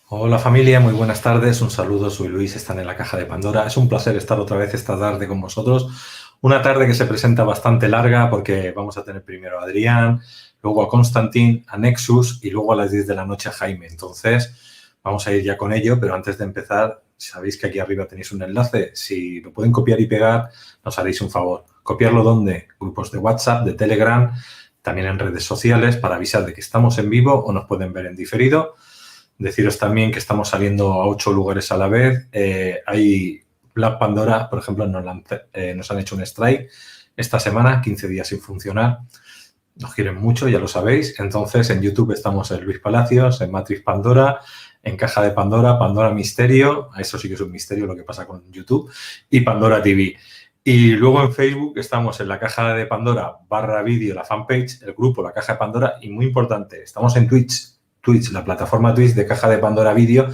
Hola familia, muy buenas tardes, un saludo, soy Luis, están en la caja de Pandora. Es un placer estar otra vez esta tarde con vosotros. Una tarde que se presenta bastante larga porque vamos a tener primero a Adrián, luego a Constantin, a Nexus y luego a las 10 de la noche a Jaime. Entonces, vamos a ir ya con ello, pero antes de empezar, sabéis que aquí arriba tenéis un enlace. Si lo pueden copiar y pegar, nos haréis un favor. ¿Copiarlo dónde? Grupos de WhatsApp, de Telegram, también en redes sociales para avisar de que estamos en vivo o nos pueden ver en diferido. Deciros también que estamos saliendo a 8 lugares a la vez. Hay Black Pandora, por ejemplo, nos han hecho un strike esta semana, 15 días sin funcionar. Nos quieren mucho, ya lo sabéis. Entonces, en YouTube estamos en Luis Palacios, en Matrix Pandora, en Caja de Pandora, Pandora Misterio. Eso sí que es un misterio lo que pasa con YouTube. Y Pandora TV. Y luego en Facebook estamos en la Caja de Pandora /vídeo, la fanpage, el grupo, la Caja de Pandora. Y muy importante, estamos en Twitch, la plataforma Twitch de Caja de Pandora Vídeo,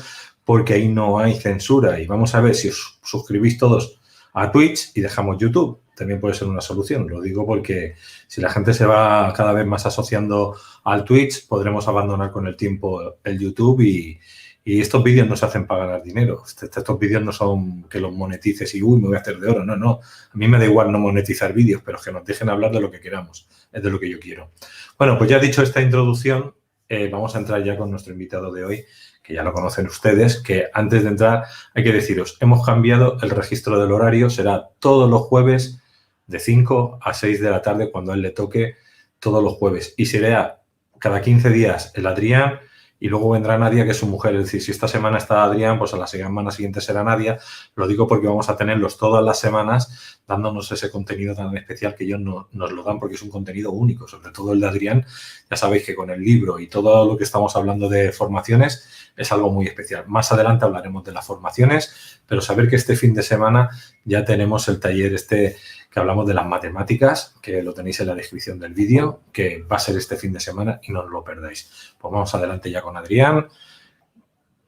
porque ahí no hay censura. Y vamos a ver si os suscribís todos a Twitch y dejamos YouTube. También puede ser una solución. Lo digo porque si la gente se va cada vez más asociando al Twitch, podremos abandonar con el tiempo el YouTube y estos vídeos no se hacen para ganar dinero. Estos vídeos no son que los monetices y, uy, me voy a hacer de oro. No, no. A mí me da igual no monetizar vídeos, pero que nos dejen hablar de lo que queramos. Es de lo que yo quiero. Bueno, pues ya dicho esta introducción, vamos a entrar ya con nuestro invitado de hoy, que ya lo conocen ustedes, que antes de entrar hay que deciros, hemos cambiado el registro del horario, será todos los jueves de 5 a 6 de la tarde cuando a él le toque, todos los jueves. Y será cada 15 días el Adrián y luego vendrá Nadia, que es su mujer. Es decir, si esta semana está Adrián, pues a la semana siguiente será Nadia. Lo digo porque vamos a tenerlos todas las semanas dándonos ese contenido tan especial que ellos nos lo dan porque es un contenido único, sobre todo el de Adrián. Ya sabéis que con el libro y todo lo que estamos hablando de formaciones es algo muy especial. Más adelante hablaremos de las formaciones, pero saber que este fin de semana ya tenemos el taller que hablamos de las matemáticas, que lo tenéis en la descripción del vídeo, que va a ser este fin de semana y no os lo perdáis. Pues vamos adelante ya con Adrián.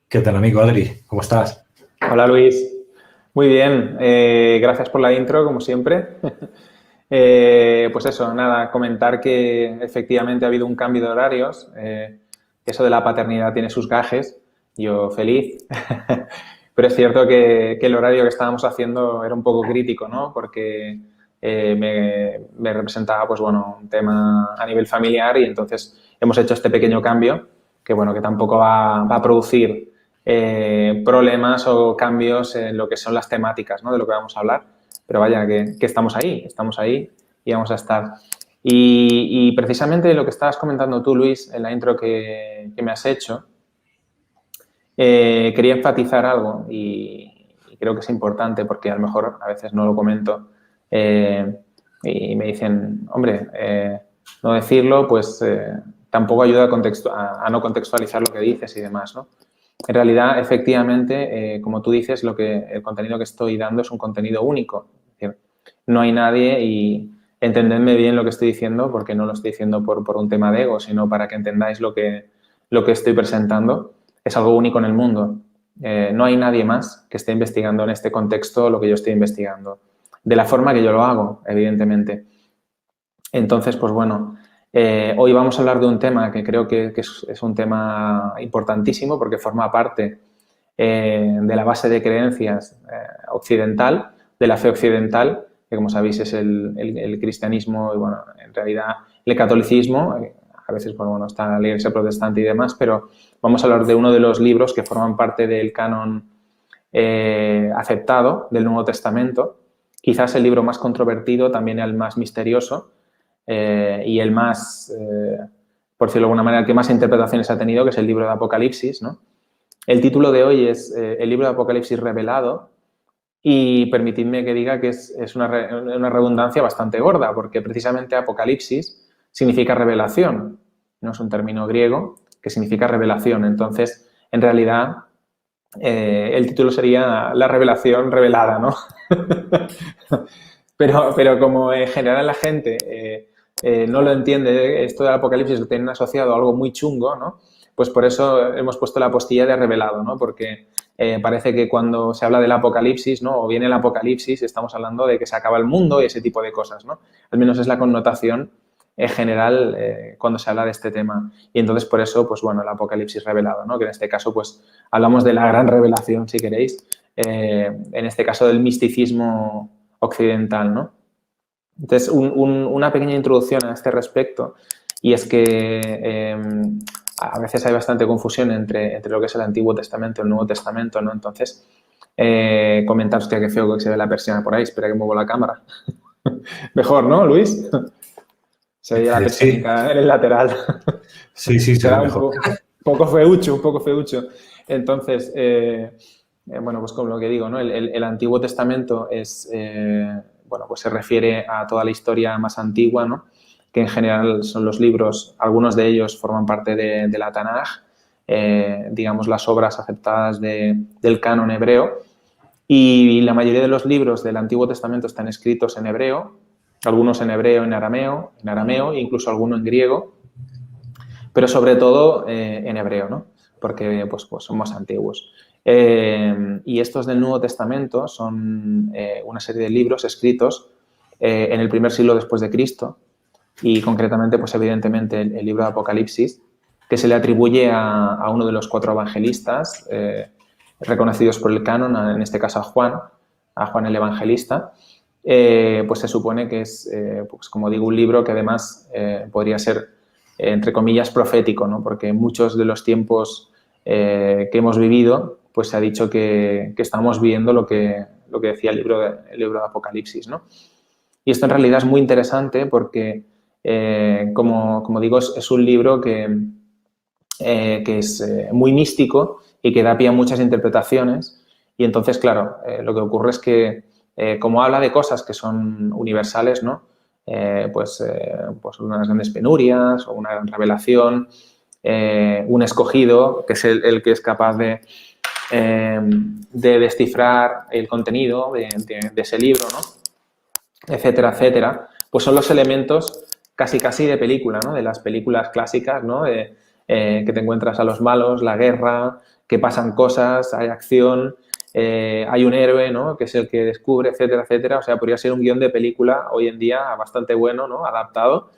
¿Qué tal, amigo Adri? ¿Cómo estás? Hola Luis, muy bien, gracias por la intro como siempre. Pues eso, nada, comentar que efectivamente ha habido un cambio de horarios, eso de la paternidad tiene sus gajes, yo feliz, pero es cierto que el horario que estábamos haciendo era un poco crítico, ¿no? Porque me representaba, pues bueno, un tema a nivel familiar y entonces hemos hecho este pequeño cambio que, bueno, que tampoco va a producir problemas o cambios en lo que son las temáticas, ¿no? De lo que vamos a hablar. Pero vaya, que estamos ahí y vamos a estar. Y precisamente lo que estabas comentando tú, Luis, en la intro que me has hecho, quería enfatizar algo y creo que es importante porque a lo mejor a veces no lo comento y me dicen, hombre, no decirlo, pues tampoco ayuda a no contextualizar lo que dices y demás, ¿no? En realidad, efectivamente, como tú dices, el contenido que estoy dando es un contenido único. Es decir, no hay nadie y entendedme bien lo que estoy diciendo porque no lo estoy diciendo por un tema de ego, sino para que entendáis lo que estoy presentando. Es algo único en el mundo. No hay nadie más que esté investigando en este contexto lo que yo estoy investigando. De la forma que yo lo hago, evidentemente. Entonces, pues bueno, hoy vamos a hablar de un tema que creo que es un tema importantísimo porque forma parte de la base de creencias occidental, de la fe occidental, que como sabéis es el cristianismo y bueno, en realidad el catolicismo, a veces pues, bueno, está la iglesia protestante y demás, pero vamos a hablar de uno de los libros que forman parte del canon aceptado del Nuevo Testamento, quizás el libro más controvertido, también el más misterioso, y el más, por decirlo de alguna manera, el que más interpretaciones ha tenido, que es el libro de Apocalipsis, ¿no? El título de hoy es el libro de Apocalipsis revelado y permitidme que diga que es una redundancia bastante gorda, porque precisamente Apocalipsis significa revelación, no es un término griego que significa revelación. Entonces, en realidad, el título sería La revelación revelada, ¿no? pero como en general la gente no lo entiende, esto del Apocalipsis lo tienen asociado a algo muy chungo, ¿no? Pues por eso hemos puesto la postilla de revelado, ¿no? Porque parece que cuando se habla del Apocalipsis, ¿no? O viene el Apocalipsis, estamos hablando de que se acaba el mundo y ese tipo de cosas, ¿no? Al menos es la connotación en general cuando se habla de este tema. Y entonces por eso, pues bueno, el Apocalipsis revelado, ¿no? Que en este caso pues hablamos de la gran revelación, si queréis, en este caso del misticismo occidental, ¿no? Entonces, una pequeña introducción a este respecto, y es que a veces hay bastante confusión entre lo que es el Antiguo Testamento y el Nuevo Testamento, ¿no? Entonces, comentaros que qué feo que se ve la persiana por ahí, espera que muevo la cámara. Mejor, ¿no, Luis? Se veía la persianica en el lateral. Sí, se ve mejor. Un poco feucho. Entonces, bueno, pues como lo que digo, ¿no? El Antiguo Testamento es, bueno, pues se refiere a toda la historia más antigua, ¿no? Que en general son los libros, algunos de ellos forman parte de la Tanaj, digamos las obras aceptadas del canon hebreo, y la mayoría de los libros del Antiguo Testamento están escritos en hebreo, algunos en hebreo, en arameo, incluso alguno en griego, pero sobre todo en hebreo, ¿no? Porque pues somos antiguos. Y estos del Nuevo Testamento son una serie de libros escritos en el primer siglo después de Cristo, y concretamente, pues evidentemente, el libro de Apocalipsis, que se le atribuye a uno de los 4 evangelistas reconocidos por el canon, en este caso a Juan el Evangelista. Pues se supone que es, pues como digo, un libro que además podría ser, entre comillas, profético, ¿no? Porque en muchos de los tiempos que hemos vivido, pues se ha dicho que estamos viviendo lo que decía el libro de Apocalipsis, ¿no? Y esto en realidad es muy interesante porque, como digo, es un libro que es muy místico y que da pie a muchas interpretaciones. Y entonces, claro, lo que ocurre es que, como habla de cosas que son universales, ¿no? Pues unas grandes penurias o una gran revelación, un escogido, que es el que es capaz de descifrar el contenido de ese libro, ¿no? Etcétera, etcétera, pues son los elementos casi de película, ¿no? De las películas clásicas, ¿no? Que te encuentras a los malos, la guerra, que pasan cosas, hay acción, hay un héroe, ¿no? Que es el que descubre, etcétera, etcétera. O sea, podría ser un guión de película hoy en día bastante bueno, ¿no? Adaptado.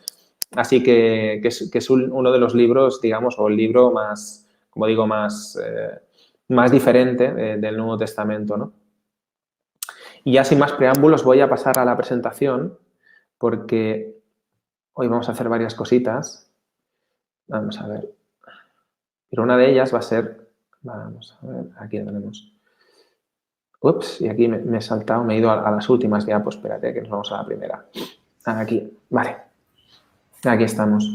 Así que es uno de los libros, digamos, o el libro más, como digo, más diferente del Nuevo Testamento, ¿no? Y ya sin más preámbulos voy a pasar a la presentación, porque hoy vamos a hacer varias cositas. Vamos a ver. Pero una de ellas va a ser, vamos a ver, aquí la tenemos. Ups, y aquí me he saltado, me he ido a las últimas ya, pues espérate que nos vamos a la primera. Aquí, vale. Aquí estamos.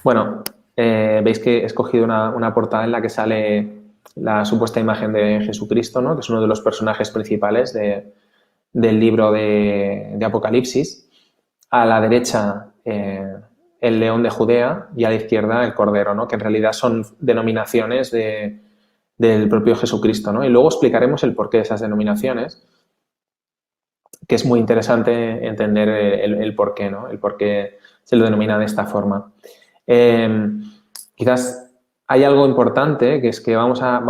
Bueno, veis que he escogido una portada en la que sale la supuesta imagen de Jesucristo, ¿no? Que es uno de los personajes principales del libro de Apocalipsis. A la derecha el león de Judea y a la izquierda el cordero, ¿no? Que en realidad son denominaciones del propio Jesucristo, ¿no? Y luego explicaremos el porqué de esas denominaciones, que es muy interesante entender el porqué, ¿no? El porqué se lo denomina de esta forma. Quizás hay algo importante, que es que vamos a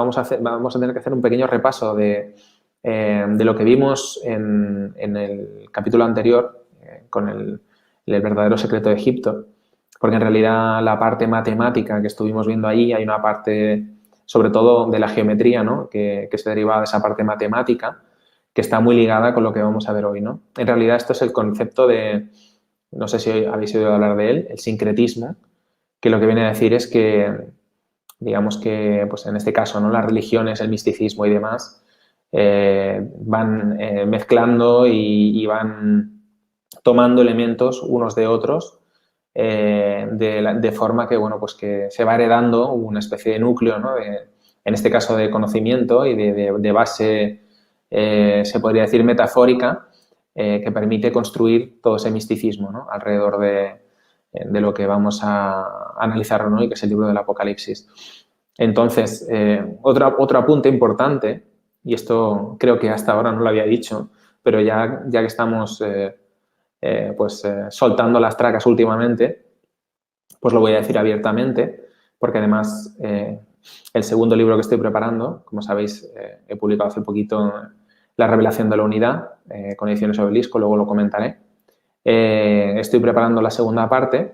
tener que hacer un pequeño repaso de lo que vimos en el capítulo anterior, con el verdadero secreto de Egipto, porque en realidad la parte matemática que estuvimos viendo ahí, hay una parte sobre todo de la geometría, ¿no? que se deriva de esa parte matemática, que está muy ligada con lo que vamos a ver hoy, ¿no? En realidad esto es el concepto de, no sé si habéis oído hablar de él, el sincretismo, que lo que viene a decir es que, digamos que, pues en este caso, ¿no? Las religiones, el misticismo y demás van mezclando y van tomando elementos unos de otros de forma que, bueno, pues que se va heredando una especie de núcleo, ¿no? En este caso de conocimiento y de base, se podría decir, metafórica, que permite construir todo ese misticismo, ¿no? Alrededor de lo que vamos a analizar hoy, que es el libro del Apocalipsis. Entonces, otro apunte importante, y esto creo que hasta ahora no lo había dicho, pero ya que estamos soltando las tracas últimamente, pues lo voy a decir abiertamente, porque además el segundo libro que estoy preparando, como sabéis, he publicado hace poquito La revelación de la unidad, con Ediciones Obelisco, luego lo comentaré. Estoy preparando la segunda parte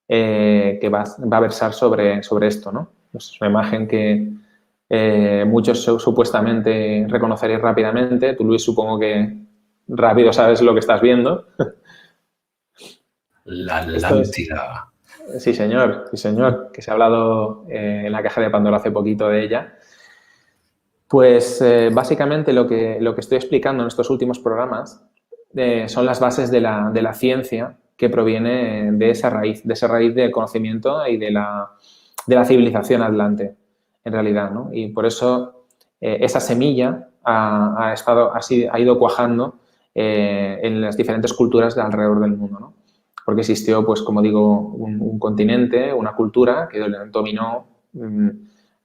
que va a versar sobre esto, ¿no? Es una imagen que muchos supuestamente reconoceréis rápidamente. Tú, Luis, supongo que rápido sabes lo que estás viendo. La Atlántida. Sí, señor, que se ha hablado en la caja de Pandora hace poquito de ella. Pues básicamente lo que estoy explicando en estos últimos programas son las bases de la ciencia que proviene de esa raíz del conocimiento y de la civilización atlante, en realidad, ¿no? Y por eso esa semilla ha ido cuajando en las diferentes culturas de alrededor del mundo, ¿no? Porque existió, pues como digo, un continente, una cultura que dominó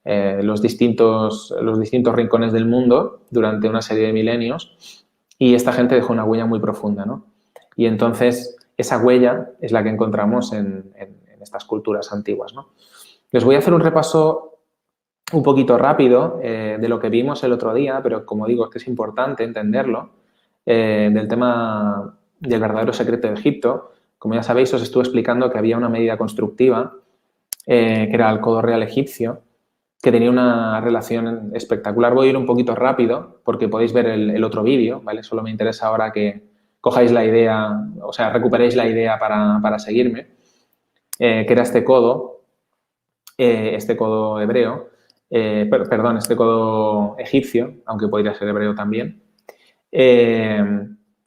los distintos rincones del mundo durante una serie de milenios, y esta gente dejó una huella muy profunda, ¿no? Y entonces esa huella es la que encontramos en estas culturas antiguas, ¿no? Les voy a hacer un repaso un poquito rápido de lo que vimos el otro día, pero como digo, es que es importante entenderlo, del tema del verdadero secreto de Egipto. Como ya sabéis, os estuve explicando que había una medida constructiva, que era el codo real egipcio, que tenía una relación espectacular. Voy a ir un poquito rápido porque podéis ver el otro vídeo, ¿vale? Solo me interesa ahora que cojáis la idea, o sea, recuperéis la idea para seguirme, que era este codo hebreo, perdón, este codo egipcio, aunque podría ser hebreo también,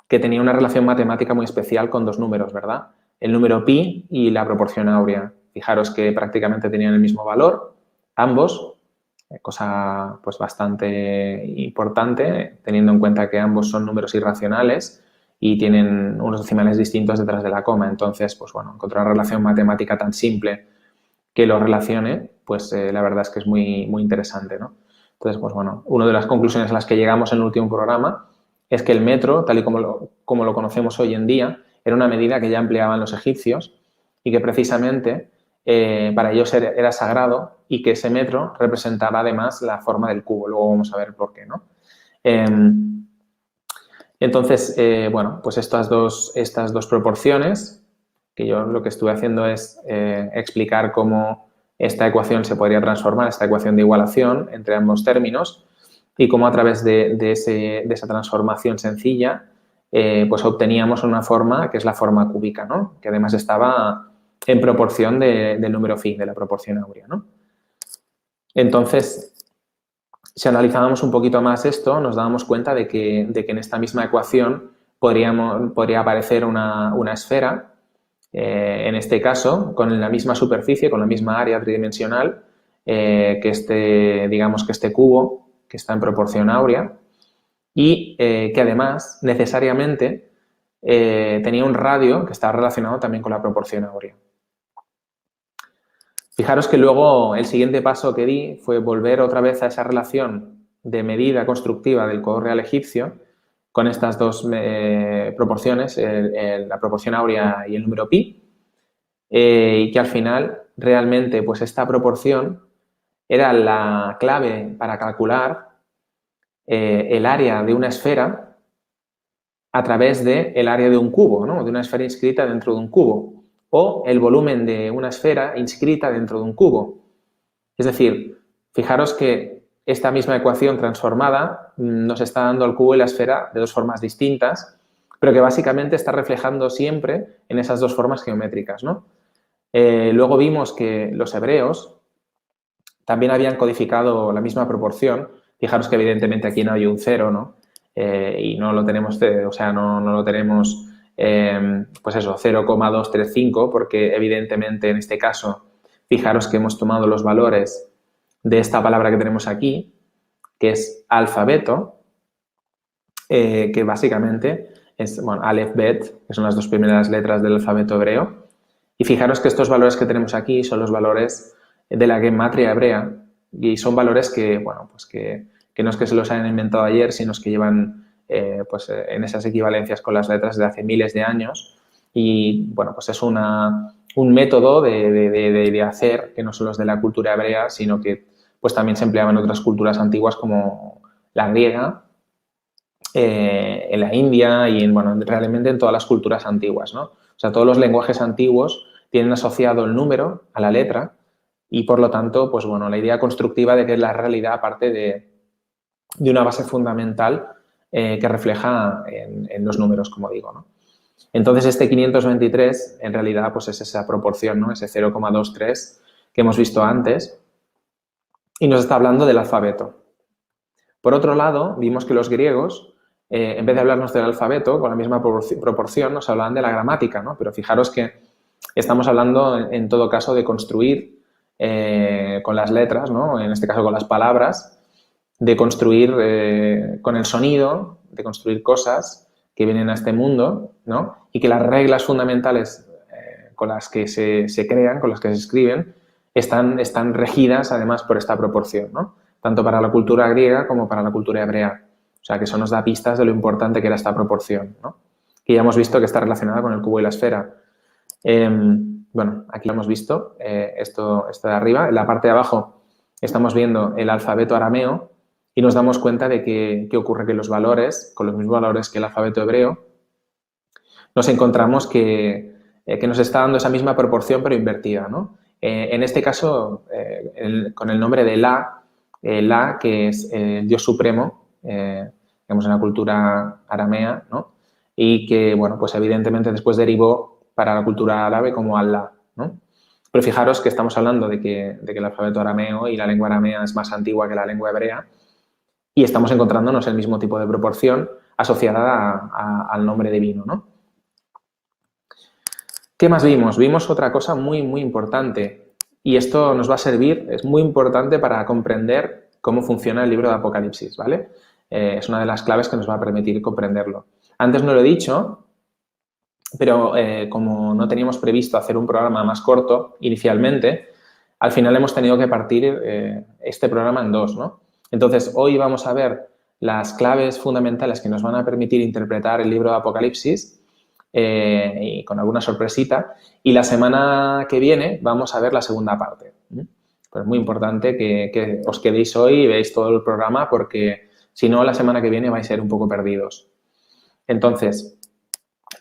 que tenía una relación matemática muy especial con dos números, ¿verdad? El número pi y la proporción áurea. Fijaros que prácticamente tenían el mismo valor, ambos, cosa pues bastante importante, teniendo en cuenta que ambos son números irracionales y tienen unos decimales distintos detrás de la coma. Entonces, pues bueno, encontrar una relación matemática tan simple que lo relacione, pues la verdad es que es muy, muy interesante, ¿no? Entonces, pues bueno, una de las conclusiones a las que llegamos en el último programa es que el metro, tal y como lo conocemos hoy en día, era una medida que ya empleaban los egipcios y que precisamente para ellos era sagrado, y que ese metro representaba además la forma del cubo. Luego vamos a ver por qué, ¿no? Entonces, bueno, pues estas dos proporciones, que yo lo que estuve haciendo es explicar cómo esta ecuación se podría transformar, esta ecuación de igualación entre ambos términos, y cómo a través de esa transformación sencilla pues obteníamos una forma que es la forma cúbica, ¿no? Que además estaba en proporción del número phi, de la proporción áurea, ¿no? Entonces, si analizábamos un poquito más esto, nos dábamos cuenta de que en esta misma ecuación podría aparecer una esfera, en este caso, con la misma superficie, con la misma área tridimensional que digamos que este cubo, que está en proporción áurea, y que además necesariamente tenía un radio que está relacionado también con la proporción áurea. Fijaros que luego el siguiente paso que di fue volver otra vez a esa relación de medida constructiva del codo real egipcio con estas dos proporciones, la proporción áurea y el número pi, y que al final realmente pues esta proporción era la clave para calcular el área de una esfera a través del área de un cubo, ¿no? De una esfera inscrita dentro de un cubo, o el volumen de una esfera inscrita dentro de un cubo. Es decir, fijaros que esta misma ecuación transformada nos está dando al cubo y la esfera de dos formas distintas, pero que básicamente está reflejando siempre en esas dos formas geométricas, ¿no? Luego vimos que los hebreos también habían codificado la misma proporción. Fijaros que evidentemente aquí no hay un cero, ¿no? Y no lo tenemos, o sea, no lo tenemos, pues eso, 0,235, porque evidentemente en este caso, fijaros que hemos tomado los valores de esta palabra que tenemos aquí, que es alfabeto, que básicamente es, bueno, Aleph, Bet, que son las dos primeras letras del alfabeto hebreo. Y fijaros que estos valores que tenemos aquí son los valores de la gematria hebrea, y son valores que, bueno, pues que no es que se los hayan inventado ayer, sino que llevan pues en esas equivalencias con las letras de hace miles de años. Y, bueno, pues es un método de hacer que no son los de la cultura hebrea, sino que pues también se empleaba en otras culturas antiguas como la griega en la India y realmente en todas las culturas antiguas, ¿no? O sea, todos los lenguajes antiguos tienen asociado el número a la letra y, por lo tanto, pues bueno, la idea constructiva de que es la realidad parte de una base fundamental que refleja en los números, como digo, ¿no? Entonces, este 523, en realidad, pues es esa proporción, ¿no? Ese 0,23 que hemos visto antes y nos está hablando del alfabeto. Por otro lado, vimos que los griegos, en vez de hablarnos del alfabeto, con la misma proporción, nos hablaban de la gramática, ¿no? Pero fijaros que estamos hablando, en todo caso, de construir con las letras, ¿no? En este caso con las palabras, de construir con el sonido, de construir cosas que vienen a este mundo, ¿no? Y que las reglas fundamentales con las que se crean, con las que se escriben, están regidas además por esta proporción, ¿no? Tanto para la cultura griega como para la cultura hebrea. O sea, que eso nos da pistas de lo importante que era esta proporción, ¿no? Que ya hemos visto que está relacionada con el cubo y la esfera. Bueno, aquí lo hemos visto, esto de arriba. En la parte de abajo estamos viendo el alfabeto arameo y nos damos cuenta de que ocurre que los valores, con los mismos valores que el alfabeto hebreo, nos encontramos que nos está dando esa misma proporción pero invertida, ¿no? En este caso, con el nombre de La, que es el Dios supremo, digamos en la cultura aramea, ¿no? Y que, bueno, pues evidentemente después derivó para la cultura árabe como Allah, ¿no? Pero fijaros que estamos hablando de que el alfabeto arameo y la lengua aramea es más antigua que la lengua hebrea y estamos encontrándonos el mismo tipo de proporción asociada al nombre divino, ¿no? ¿Qué más vimos? Vimos otra cosa muy, muy importante y esto nos va a servir, es muy importante para comprender cómo funciona el libro de Apocalipsis, ¿vale? Es una de las claves que nos va a permitir comprenderlo. Antes no lo he dicho, pero como no teníamos previsto hacer un programa más corto inicialmente, al final hemos tenido que partir este programa en dos, ¿no? Entonces, hoy vamos a ver las claves fundamentales que nos van a permitir interpretar el libro de Apocalipsis y con alguna sorpresita. Y la semana que viene vamos a ver la segunda parte. Pues es muy importante que os quedéis hoy y veáis todo el programa porque si no, la semana que viene vais a ser un poco perdidos. Entonces,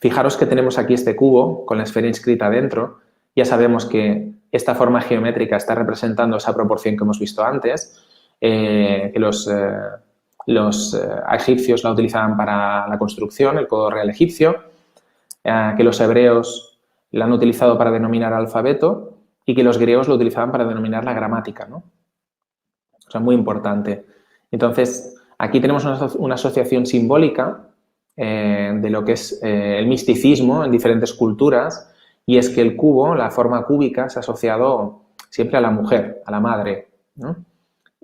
fijaros que tenemos aquí este cubo con la esfera inscrita dentro. Ya sabemos que esta forma geométrica está representando esa proporción que hemos visto antes, que los egipcios la utilizaban para la construcción, el codo real egipcio, que los hebreos la han utilizado para denominar alfabeto y que los griegos lo utilizaban para denominar la gramática, ¿no? O sea, muy importante. Entonces, aquí tenemos una asociación simbólica de lo que es el misticismo en diferentes culturas y es que el cubo, la forma cúbica, se ha asociado siempre a la mujer, a la madre, ¿no?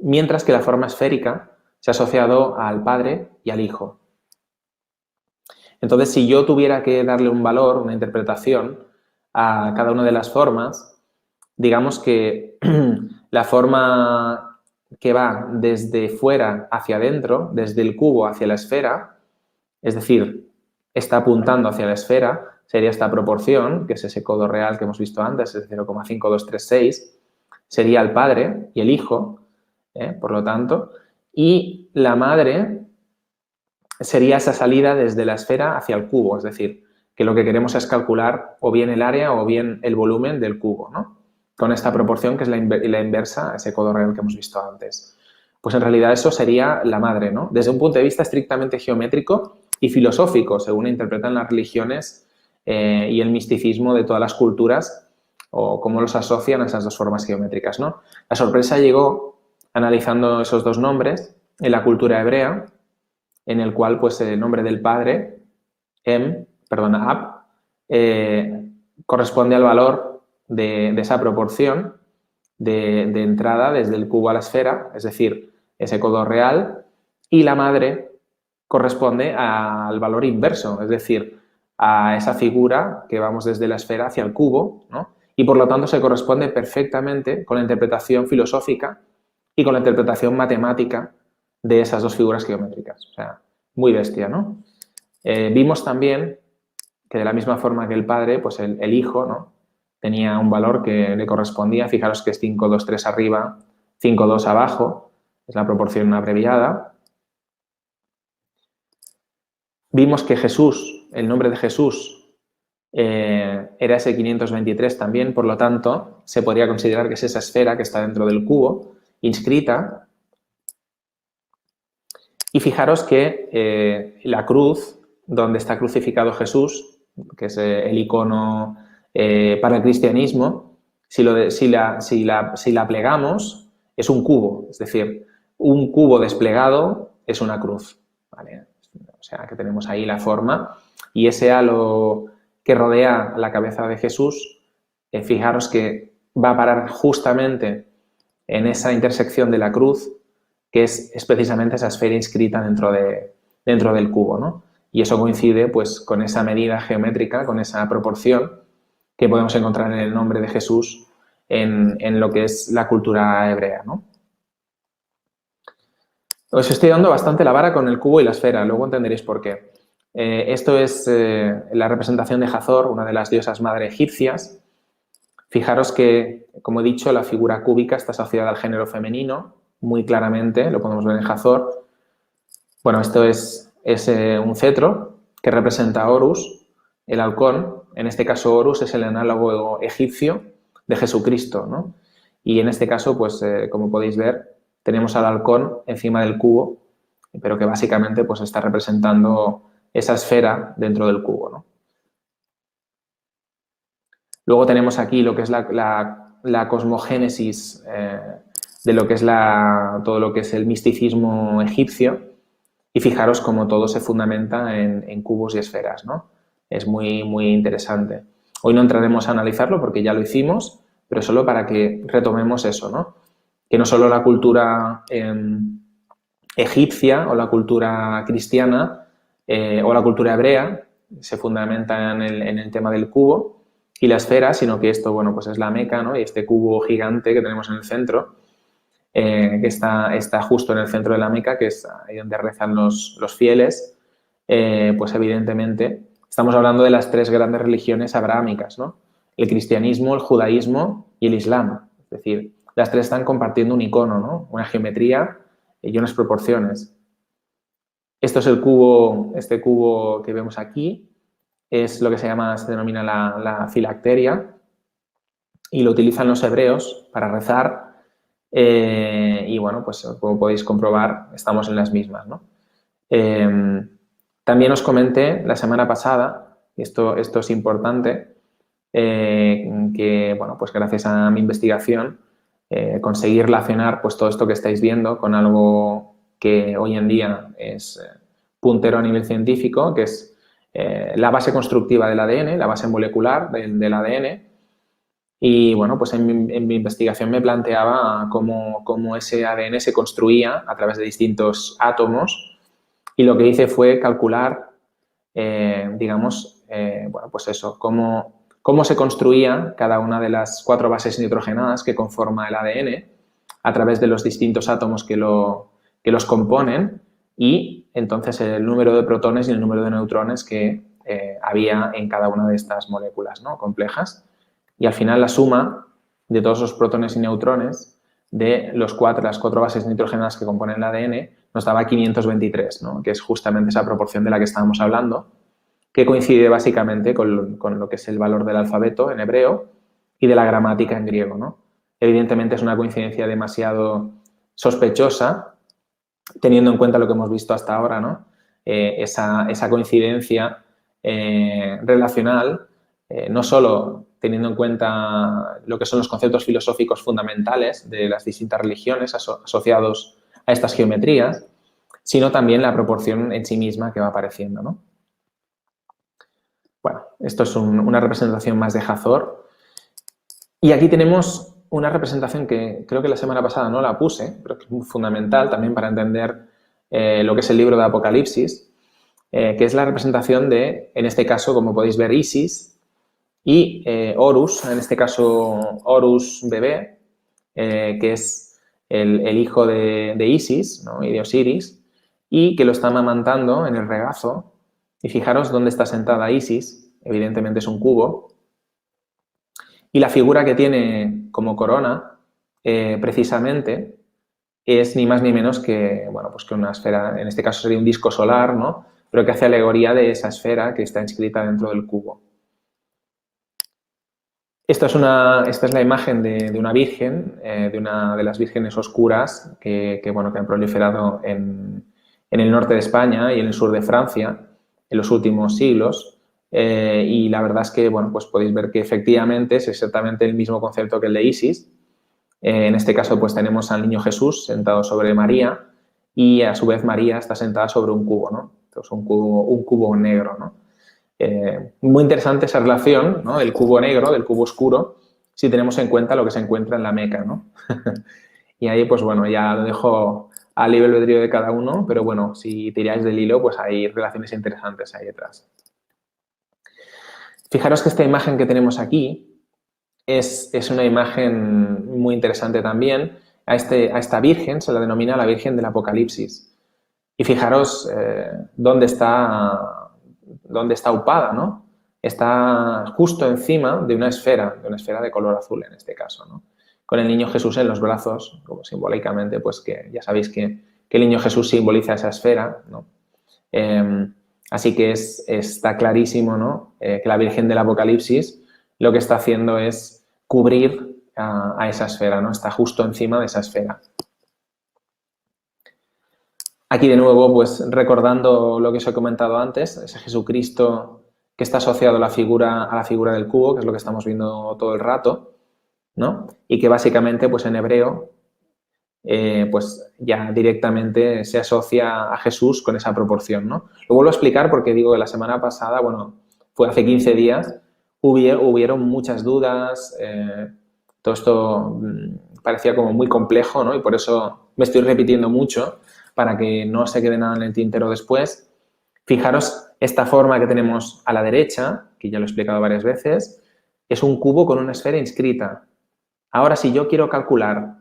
Mientras que la forma esférica se ha asociado al padre y al hijo. Entonces, si yo tuviera que darle un valor, una interpretación a cada una de las formas, digamos que la forma que va desde fuera hacia adentro, desde el cubo hacia la esfera, es decir, está apuntando hacia la esfera, sería esta proporción, que es ese codo real que hemos visto antes, es 0,5236, sería el padre y el hijo, por lo tanto, y la madre sería esa salida desde la esfera hacia el cubo, es decir, que lo que queremos es calcular o bien el área o bien el volumen del cubo, ¿no? Con esta proporción que es la inversa a ese codo real que hemos visto antes. Pues en realidad eso sería la madre, ¿no? Desde un punto de vista estrictamente geométrico y filosófico, según interpretan las religiones y el misticismo de todas las culturas o cómo los asocian a esas dos formas geométricas, ¿no? La sorpresa llegó analizando esos dos nombres en la cultura hebrea, en el cual pues el nombre del padre, Ab, corresponde al valor de esa proporción de entrada desde el cubo a la esfera, es decir, ese codo real, y la madre corresponde al valor inverso, es decir, a esa figura que vamos desde la esfera hacia el cubo, ¿no? Y por lo tanto se corresponde perfectamente con la interpretación filosófica y con la interpretación matemática de esas dos figuras geométricas. O sea, muy bestia, ¿no? Vimos también que de la misma forma que el padre, pues el hijo, ¿no? Tenía un valor que le correspondía, fijaros que es 5, 2, 3 arriba, 5, 2 abajo, es la proporción abreviada. Vimos que Jesús, el nombre de Jesús, era ese 523 también, por lo tanto, se podría considerar que es esa esfera que está dentro del cubo, inscrita. Y fijaros que la cruz, donde está crucificado Jesús, que es el icono para el cristianismo, si la plegamos, es un cubo, es decir, un cubo desplegado es una cruz, ¿vale? O sea, que tenemos ahí la forma y ese halo que rodea la cabeza de Jesús, fijaros que va a parar justamente en esa intersección de la cruz, que es precisamente esa esfera inscrita dentro del cubo, ¿no? Y eso coincide pues con esa medida geométrica, con esa proporción que podemos encontrar en el nombre de Jesús en lo que es la cultura hebrea, ¿no? Os estoy dando bastante la vara con el cubo y la esfera, luego entenderéis por qué. Esto es la representación de Hathor, una de las diosas madre egipcias. Fijaros que, como he dicho, la figura cúbica está asociada al género femenino, muy claramente, lo podemos ver en Hathor. Bueno, esto es un cetro que representa a Horus, el halcón. En este caso, Horus es el análogo egipcio de Jesucristo, ¿no? Y en este caso, pues, como podéis ver, tenemos al halcón encima del cubo, pero que básicamente pues, está representando esa esfera dentro del cubo, ¿no? Luego tenemos aquí lo que es la cosmogénesis de lo que es todo lo que es el misticismo egipcio, y fijaros cómo todo se fundamenta en cubos y esferas, ¿no? Es muy, muy interesante. Hoy no entraremos a analizarlo porque ya lo hicimos, pero solo para que retomemos eso, ¿no? Que no solo la cultura egipcia o la cultura cristiana o la cultura hebrea se fundamenta en el tema del cubo y la esfera, sino que esto, bueno, pues es la Meca, ¿no? Y este cubo gigante que tenemos en el centro, que está justo en el centro de la Meca, que es ahí donde rezan los fieles, pues evidentemente estamos hablando de las tres grandes religiones abrahámicas, ¿no? El cristianismo, el judaísmo y el islam. Es decir, las tres están compartiendo un icono, ¿no? Una geometría y unas proporciones. Esto es el cubo, este cubo que vemos aquí, es lo que se denomina la filacteria y lo utilizan los hebreos para rezar y bueno, pues como podéis comprobar, estamos en las mismas, ¿no? También os comenté la semana pasada, esto es importante, que bueno, pues gracias a mi investigación conseguir relacionar pues todo esto que estáis viendo con algo que hoy en día es puntero a nivel científico, que es la base constructiva del ADN, la base molecular del ADN. Y bueno, pues en mi investigación me planteaba cómo ese ADN se construía a través de distintos átomos y lo que hice fue calcular, digamos, bueno, pues eso, cómo se construía cada una de las 4 bases nitrogenadas que conforma el ADN a través de los distintos átomos que los componen y entonces el número de protones y el número de neutrones que había en cada una de estas moléculas, ¿no? Complejas. Y al final la suma de todos los protones y neutrones de las 4 bases nitrogenadas que componen el ADN nos daba 523, ¿no? Que es justamente esa proporción de la que estábamos hablando, que coincide básicamente con lo que es el valor del alfabeto en hebreo y de la gramática en griego, ¿no? Evidentemente es una coincidencia demasiado sospechosa, teniendo en cuenta lo que hemos visto hasta ahora, ¿no? Esa coincidencia relacional, no solo teniendo en cuenta lo que son los conceptos filosóficos fundamentales de las distintas religiones asociados a estas geometrías, sino también la proporción en sí misma que va apareciendo, ¿no? Bueno, esto es una representación más de Hathor. Y aquí tenemos una representación que creo que la semana pasada no la puse, pero que es muy fundamental también para entender lo que es el libro de Apocalipsis, que es la representación de, en este caso, como podéis ver, Isis y Horus, en este caso Horus bebé, que es el hijo de Isis, ¿no? Y de Osiris, y que lo está amamantando en el regazo. Y fijaros dónde está sentada Isis, evidentemente es un cubo, y la figura que tiene como corona, precisamente, es ni más ni menos que, bueno, pues que una esfera, en este caso sería un disco solar, ¿no? pero que hace alegoría de esa esfera que está inscrita dentro del cubo. Esta es la imagen de una virgen, de una de las vírgenes oscuras que han proliferado en el norte de España y en el sur de Francia en los últimos siglos. Y la verdad es que, pues podéis ver que efectivamente es exactamente el mismo concepto que el de Isis. En este caso, pues tenemos al niño Jesús sentado sobre María y a su vez María está sentada sobre un cubo, ¿no? Entonces, un cubo negro, ¿no? Muy interesante esa relación, ¿no? El cubo negro del cubo oscuro, si tenemos en cuenta lo que se encuentra en la Meca, ¿no? Y ahí, pues bueno, ya lo dejo al libre albedrío de cada uno, pero bueno, si tiráis del hilo, pues hay relaciones interesantes ahí detrás. Fijaros que esta imagen que tenemos aquí es una imagen muy interesante también. A esta virgen se la denomina la Virgen del Apocalipsis. Y fijaros dónde está upada, ¿no? Está justo encima de una esfera de color azul en este caso, ¿no? Con el niño Jesús en los brazos, como simbólicamente, pues que ya sabéis que el niño Jesús simboliza esa esfera, ¿no? Así que está clarísimo, ¿no? Que la Virgen del Apocalipsis lo que está haciendo es cubrir a esa esfera, ¿no? Está justo encima de esa esfera. Aquí de nuevo, pues recordando lo que os he comentado antes, ese Jesucristo que está asociado a la figura del cubo, que es lo que estamos viendo todo el rato, ¿no? Y que básicamente, pues en hebreo, pues ya directamente se asocia a Jesús con esa proporción, ¿no? Lo vuelvo a explicar porque digo que la semana pasada, bueno, fue hace 15 días, hubieron muchas dudas, todo esto parecía como muy complejo, ¿no? Y por eso me estoy repitiendo mucho para que no se quede nada en el tintero después. Fijaros, esta forma que tenemos a la derecha, que ya lo he explicado varias veces, es un cubo con una esfera inscrita. Ahora, si yo quiero calcular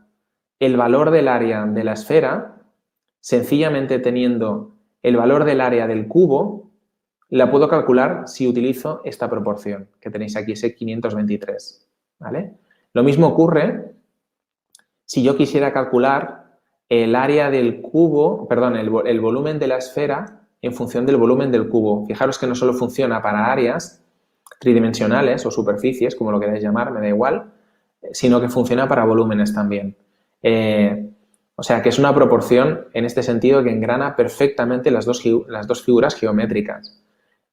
el valor del área de la esfera, sencillamente teniendo el valor del área del cubo, la puedo calcular si utilizo esta proporción que tenéis aquí, ese 523, ¿vale? Lo mismo ocurre si yo quisiera calcular el área del cubo, perdón, el volumen de la esfera en función del volumen del cubo. Fijaros que no solo funciona para áreas tridimensionales o superficies, como lo queráis llamar, me da igual, sino que funciona para volúmenes también. O sea, que es una proporción en este sentido que engrana perfectamente las dos figuras geométricas.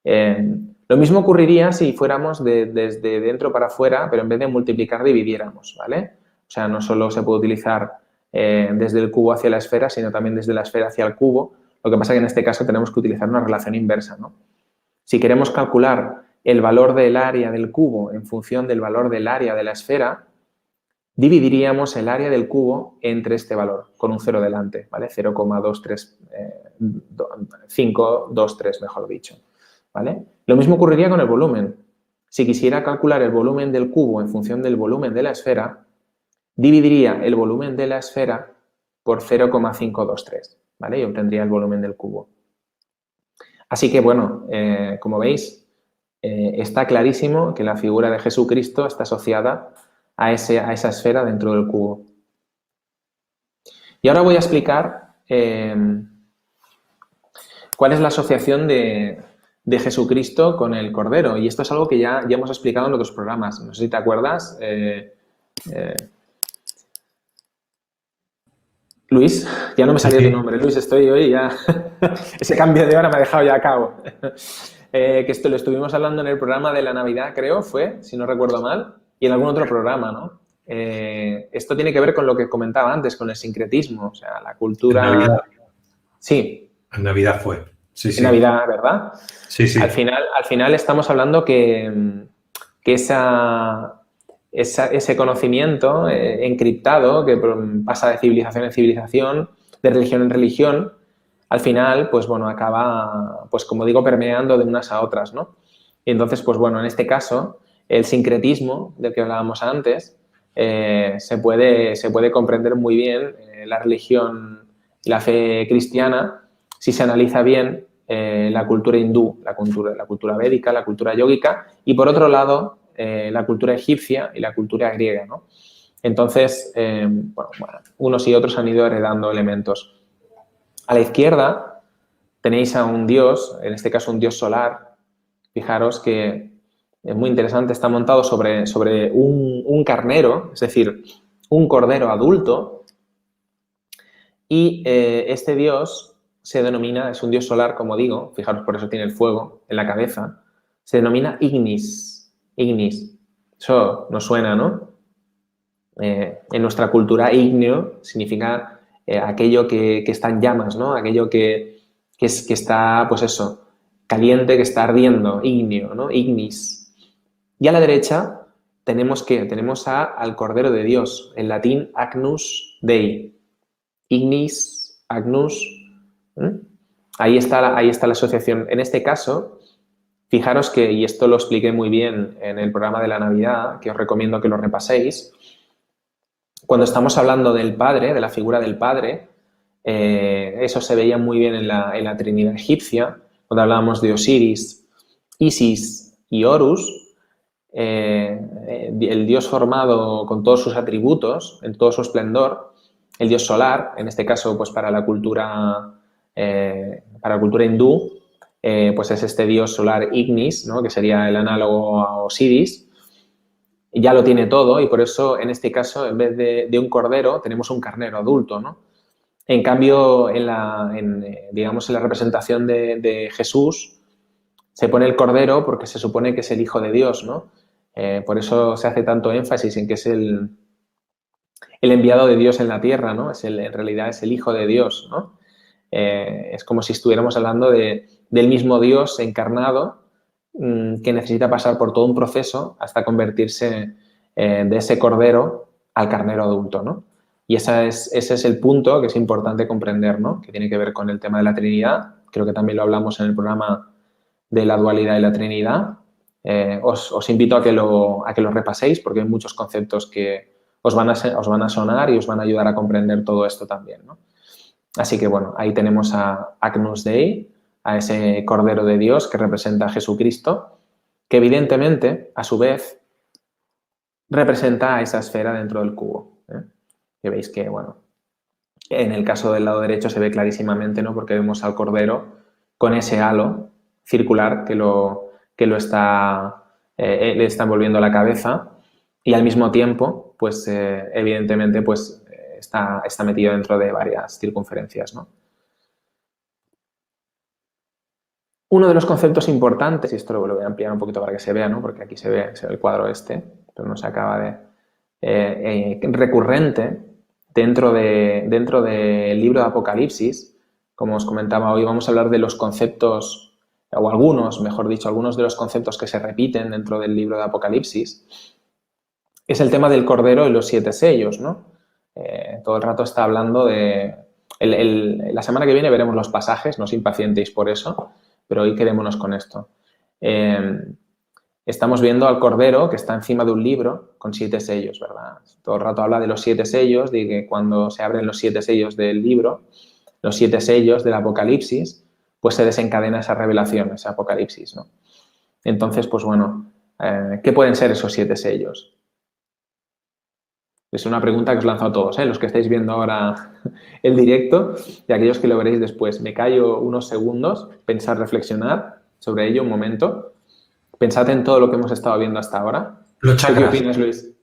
Lo mismo ocurriría si fuéramos desde dentro para afuera, pero en vez de multiplicar, dividiéramos, ¿vale? O sea, no solo se puede utilizar desde el cubo hacia la esfera, sino también desde la esfera hacia el cubo. Lo que pasa es que en este caso tenemos que utilizar una relación inversa, ¿no? Si queremos calcular el valor del área del cubo en función del valor del área de la esfera, dividiríamos el área del cubo entre este valor, con un 0 delante, ¿vale? 0,523, mejor dicho, ¿vale? Lo mismo ocurriría con el volumen. Si quisiera calcular el volumen del cubo en función del volumen de la esfera, dividiría el volumen de la esfera por 0,523, ¿vale? Y obtendría el volumen del cubo. Así que, bueno, como veis, está clarísimo que la figura de Jesucristo está asociada a esa esfera dentro del cubo. Y ahora voy a explicar cuál es la asociación de Jesucristo con el Cordero. Y esto es algo que ya hemos explicado en otros programas. No sé si te acuerdas. Luis, ya no me salió tu nombre. Luis, estoy hoy ya... Ese cambio de hora me ha dejado ya a cabo. Que esto lo estuvimos hablando en el programa de la Navidad, creo, fue, si no recuerdo mal, y en algún otro programa, ¿no? Esto tiene que ver con lo que comentaba antes, con el sincretismo, o sea, la cultura... En Navidad. Sí. En Navidad fue. Sí, sí. En Navidad, ¿verdad? Sí, sí. Al final estamos hablando que ese conocimiento encriptado que pasa de civilización en civilización, de religión en religión, al final, pues bueno, acaba, pues como digo, permeando de unas a otras, ¿no? Y entonces, pues bueno, en este caso, el sincretismo del que hablábamos antes, se puede comprender muy bien la religión y la fe cristiana si se analiza bien la cultura hindú, la cultura védica, la cultura yógica y, por otro lado, la cultura egipcia y la cultura griega, ¿no? Entonces, unos y otros han ido heredando elementos. A la izquierda tenéis a un dios, en este caso un dios solar. Fijaros que es muy interesante, está montado sobre un carnero, es decir, un cordero adulto, y este dios se denomina, es un dios solar, como digo, fijaros, por eso tiene el fuego en la cabeza, se denomina Ignis. Ignis. Eso nos suena, ¿no? En nuestra cultura, ignio significa aquello que está en llamas, ¿no? Aquello que está, pues eso, caliente, que está ardiendo, ignio, ¿no? Ignis. Y a la derecha tenemos al Cordero de Dios, en latín Agnus Dei. Ignis, Agnus. Ahí está la asociación. En este caso, fijaros que, y esto lo expliqué muy bien en el programa de la Navidad, que os recomiendo que lo repaséis, cuando estamos hablando del Padre, de la figura del Padre, eso se veía muy bien en la Trinidad egipcia, cuando hablábamos de Osiris, Isis y Horus, el dios formado con todos sus atributos, en todo su esplendor, el dios solar, en este caso pues para la cultura hindú, pues es este dios solar Ignis, ¿no? Que sería el análogo a Osiris. Ya lo tiene todo y por eso en este caso en vez de un cordero tenemos un carnero adulto, ¿no? En cambio digamos en la representación de Jesús se pone el cordero porque se supone que es el Hijo de Dios, ¿no? Por eso se hace tanto énfasis en que es el enviado de Dios en la tierra, ¿no? En realidad es el Hijo de Dios, ¿no? Es como si estuviéramos hablando del mismo Dios encarnado que necesita pasar por todo un proceso hasta convertirse de ese cordero al carnero adulto, ¿no? Y ese es el punto que es importante comprender, ¿no? Que tiene que ver con el tema de la Trinidad. Creo que también lo hablamos en el programa de la dualidad y la Trinidad. Os invito a que lo repaséis porque hay muchos conceptos que os van a sonar y os van a ayudar a comprender todo esto también, ¿no? Así que, bueno, ahí tenemos a Agnus Dei, a ese Cordero de Dios que representa a Jesucristo, que evidentemente, a su vez, representa a esa esfera dentro del cubo. Que veis que, bueno, en el caso del lado derecho se ve clarísimamente, ¿no? Porque vemos al Cordero con ese halo circular que le está envolviendo la cabeza y al mismo tiempo, pues, evidentemente, pues, está metido dentro de varias circunferencias, ¿no? Uno de los conceptos importantes, y esto lo voy a ampliar un poquito para que se vea, ¿no? Porque aquí se ve el cuadro pero no se acaba de... recurrente dentro del libro de Apocalipsis, como os comentaba hoy, vamos a hablar de los conceptos, o algunos de los conceptos que se repiten dentro del libro de Apocalipsis, es el tema del Cordero y los 7 sellos, ¿no? Todo el rato está hablando de... la semana que viene veremos los pasajes, no os impacientéis por eso, pero hoy quedémonos con esto. Estamos viendo al Cordero que está encima de un libro con 7 sellos, ¿verdad? Todo el rato habla de los 7 sellos, de que cuando se abren los 7 sellos del libro, los 7 sellos del Apocalipsis, pues se desencadena esa revelación, ese Apocalipsis, ¿no? Entonces, pues bueno, ¿qué pueden ser esos 7 sellos? Es una pregunta que os lanzo a todos, los que estáis viendo ahora el directo y aquellos que lo veréis después. Me callo unos segundos, pensar, reflexionar sobre ello un momento. Pensad en todo lo que hemos estado viendo hasta ahora. Los chakras. ¿Qué opinas, Luis?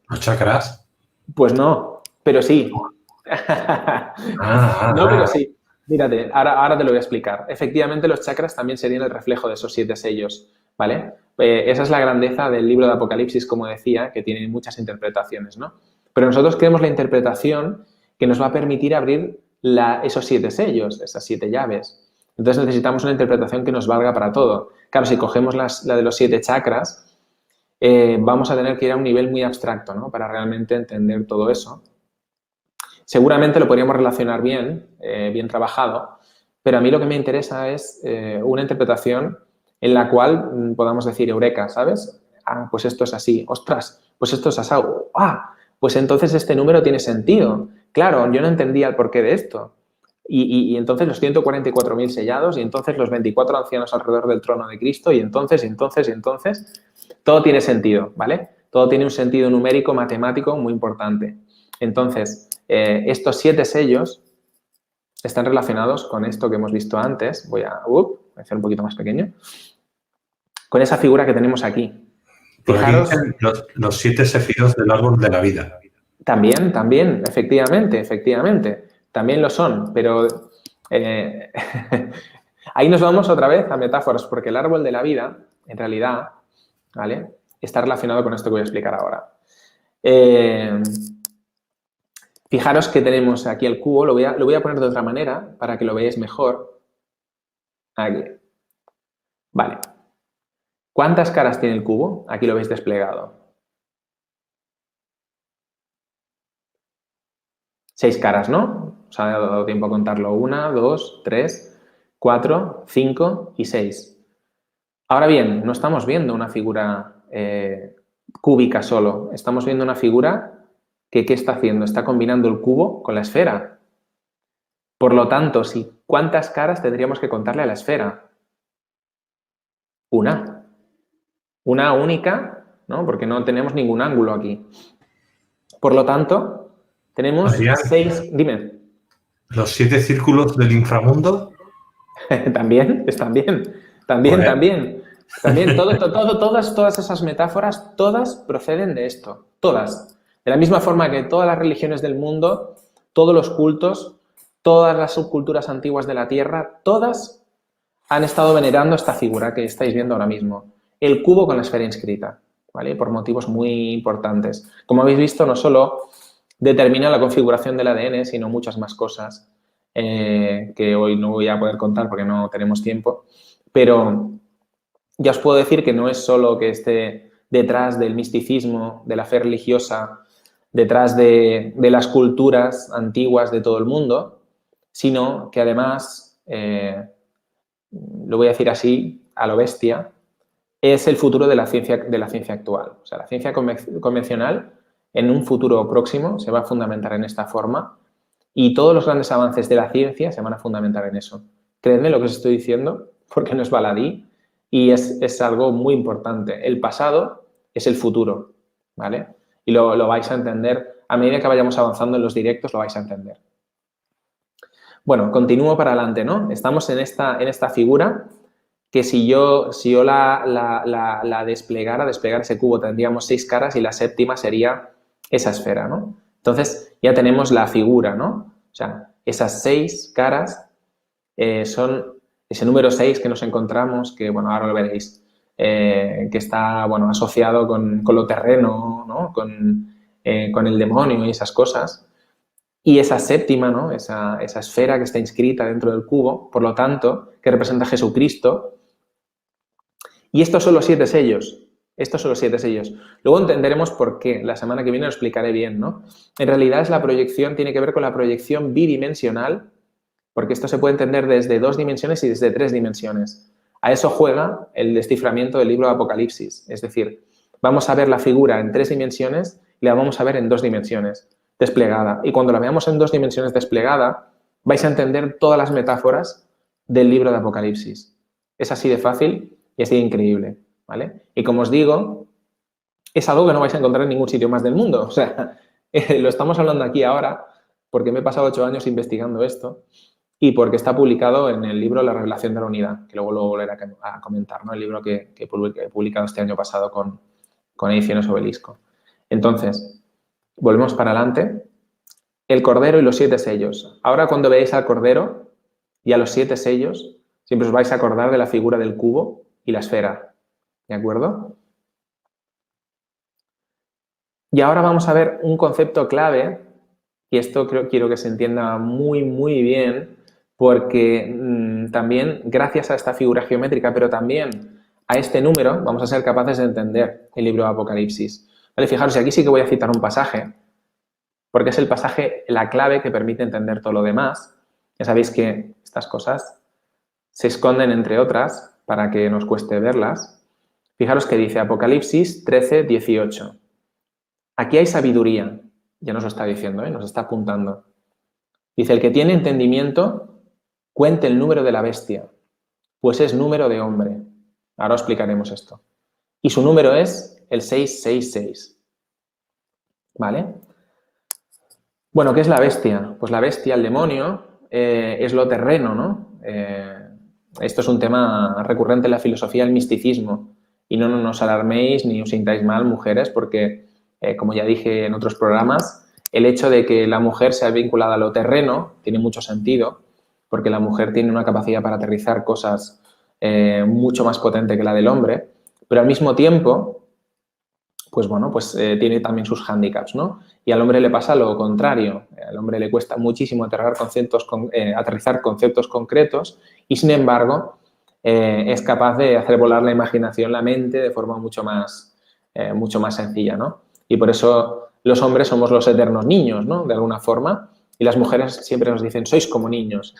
¿Los chakras? Pues no, pero sí. No, pero sí. Mírate, ahora te lo voy a explicar. Efectivamente, los chakras también serían el reflejo de esos 7 sellos, ¿vale? Esa es la grandeza del libro de Apocalipsis, como decía, que tiene muchas interpretaciones, ¿no? Pero nosotros queremos la interpretación que nos va a permitir abrir esos 7 sellos, esas 7 llaves. Entonces necesitamos una interpretación que nos valga para todo. Claro, si cogemos la de los 7 chakras, vamos a tener que ir a un nivel muy abstracto, ¿no? Para realmente entender todo eso. Seguramente lo podríamos relacionar bien trabajado, pero a mí lo que me interesa es una interpretación en la cual podamos decir eureka, ¿sabes? Ah, pues esto es así. Ostras, pues esto es asado. Ah, pues entonces este número tiene sentido. Claro, yo no entendía el porqué de esto. Y entonces los 144.000 sellados y entonces los 24 ancianos alrededor del trono de Cristo y entonces, todo tiene sentido, ¿vale? Todo tiene un sentido numérico, matemático muy importante. Entonces, estos 7 sellos están relacionados con esto que hemos visto antes. Voy a hacer un poquito más pequeño. Con esa figura que tenemos aquí. Por aquí Fijaros, dicen los 7 sefirot del árbol de la vida. también, efectivamente, también lo son, pero ahí nos vamos otra vez a metáforas, porque el árbol de la vida, en realidad, ¿vale?, está relacionado con esto que voy a explicar ahora. Fijaros que tenemos aquí el cubo, lo voy a poner de otra manera para que lo veáis mejor. Aquí. Vale. ¿Cuántas caras tiene el cubo? Aquí lo veis desplegado. 6 caras, ¿no? Os ha dado tiempo a contarlo. 1, 2, 3, 4, 5 y 6. Ahora bien, no estamos viendo una figura cúbica solo. Estamos viendo una figura que, ¿qué está haciendo? Está combinando el cubo con la esfera. Por lo tanto, ¿cuántas caras tendríamos que contarle a la esfera? Una. Una única, ¿no? Porque no tenemos ningún ángulo aquí. Por lo tanto, tenemos Adrián, 6... Dime. ¿Los 7 círculos del inframundo? También, están bien. También. Todas esas metáforas, todas proceden de esto. Todas. De la misma forma que todas las religiones del mundo, todos los cultos, todas las subculturas antiguas de la Tierra, todas han estado venerando esta figura que estáis viendo ahora mismo. El cubo con la esfera inscrita, ¿vale? Por motivos muy importantes. Como habéis visto, no solo determina la configuración del ADN, sino muchas más cosas que hoy no voy a poder contar porque no tenemos tiempo. Pero ya os puedo decir que no es solo que esté detrás del misticismo, de la fe religiosa, detrás de las culturas antiguas de todo el mundo, sino que además, lo voy a decir así, a lo bestia, es el futuro de la ciencia actual. O sea, la ciencia convencional en un futuro próximo se va a fundamentar en esta forma y todos los grandes avances de la ciencia se van a fundamentar en eso. Creedme lo que os estoy diciendo, porque no es baladí y es algo muy importante. El pasado es el futuro, ¿vale? Y lo vais a entender, a medida que vayamos avanzando en los directos, lo vais a entender. Bueno, continúo para adelante, ¿no? Estamos en esta figura que si yo la desplegara ese cubo, tendríamos 6 caras y la séptima sería esa esfera, ¿no? Entonces, ya tenemos la figura, ¿no? O sea, esas 6 caras son ese número 6 que nos encontramos, que, bueno, ahora lo veréis, que está, bueno, asociado con lo terreno, ¿no? Con el demonio y esas cosas. Y esa séptima, ¿no? Esa esfera que está inscrita dentro del cubo, por lo tanto, que representa a Jesucristo. Y estos son los 7 sellos. Luego entenderemos por qué. La semana que viene lo explicaré bien, ¿no? En realidad es la proyección, tiene que ver con la proyección bidimensional, porque esto se puede entender desde 2 dimensiones y desde 3 dimensiones. A eso juega el desciframiento del libro de Apocalipsis. Es decir, vamos a ver la figura en 3 dimensiones y la vamos a ver en 2 dimensiones, desplegada. Y cuando la veamos en 2 dimensiones desplegada, vais a entender todas las metáforas del libro de Apocalipsis. Es así de fácil y así de increíble, ¿vale? Y como os digo, es algo que no vais a encontrar en ningún sitio más del mundo. O sea, lo estamos hablando aquí ahora porque me he pasado 8 años investigando esto y porque está publicado en el libro La Revelación de la Unidad, que luego lo volveré a comentar, ¿no? El libro que he publicado este año pasado con Ediciones Obelisco. Entonces, volvemos para adelante. El Cordero y los 7 sellos. Ahora, cuando veáis al Cordero y a los 7 sellos, siempre os vais a acordar de la figura del cubo y la esfera. ¿De acuerdo? Y ahora vamos a ver un concepto clave, y esto quiero que se entienda muy, muy bien, porque también, gracias a esta figura geométrica, pero también a este número, vamos a ser capaces de entender el libro de Apocalipsis. Vale, fijaros, y aquí sí que voy a citar un pasaje, porque es el pasaje, la clave que permite entender todo lo demás. Ya sabéis que estas cosas se esconden entre otras para que nos cueste verlas. Fijaros que dice Apocalipsis 13, 18. Aquí hay sabiduría, ya nos lo está diciendo, nos está apuntando. Dice, el que tiene entendimiento, cuente el número de la bestia, pues es número de hombre. Ahora os explicaremos esto. Y su número es el 666. ¿Vale? Bueno, ¿qué es la bestia? Pues la bestia, el demonio, es lo terreno, ¿no? Esto es un tema recurrente en la filosofía del misticismo y no nos alarméis ni os sintáis mal, mujeres, porque, como ya dije en otros programas, el hecho de que la mujer sea vinculada a lo terreno tiene mucho sentido, porque la mujer tiene una capacidad para aterrizar cosas mucho más potente que la del hombre, pero al mismo tiempo, pues bueno, pues tiene también sus hándicaps, ¿no? Y al hombre le pasa lo contrario. Al hombre le cuesta muchísimo aterrizar conceptos concretos y, sin embargo, es capaz de hacer volar la imaginación, la mente, de forma mucho más sencilla, ¿no? Y por eso los hombres somos los eternos niños, ¿no? De alguna forma. Y las mujeres siempre nos dicen, sois como niños.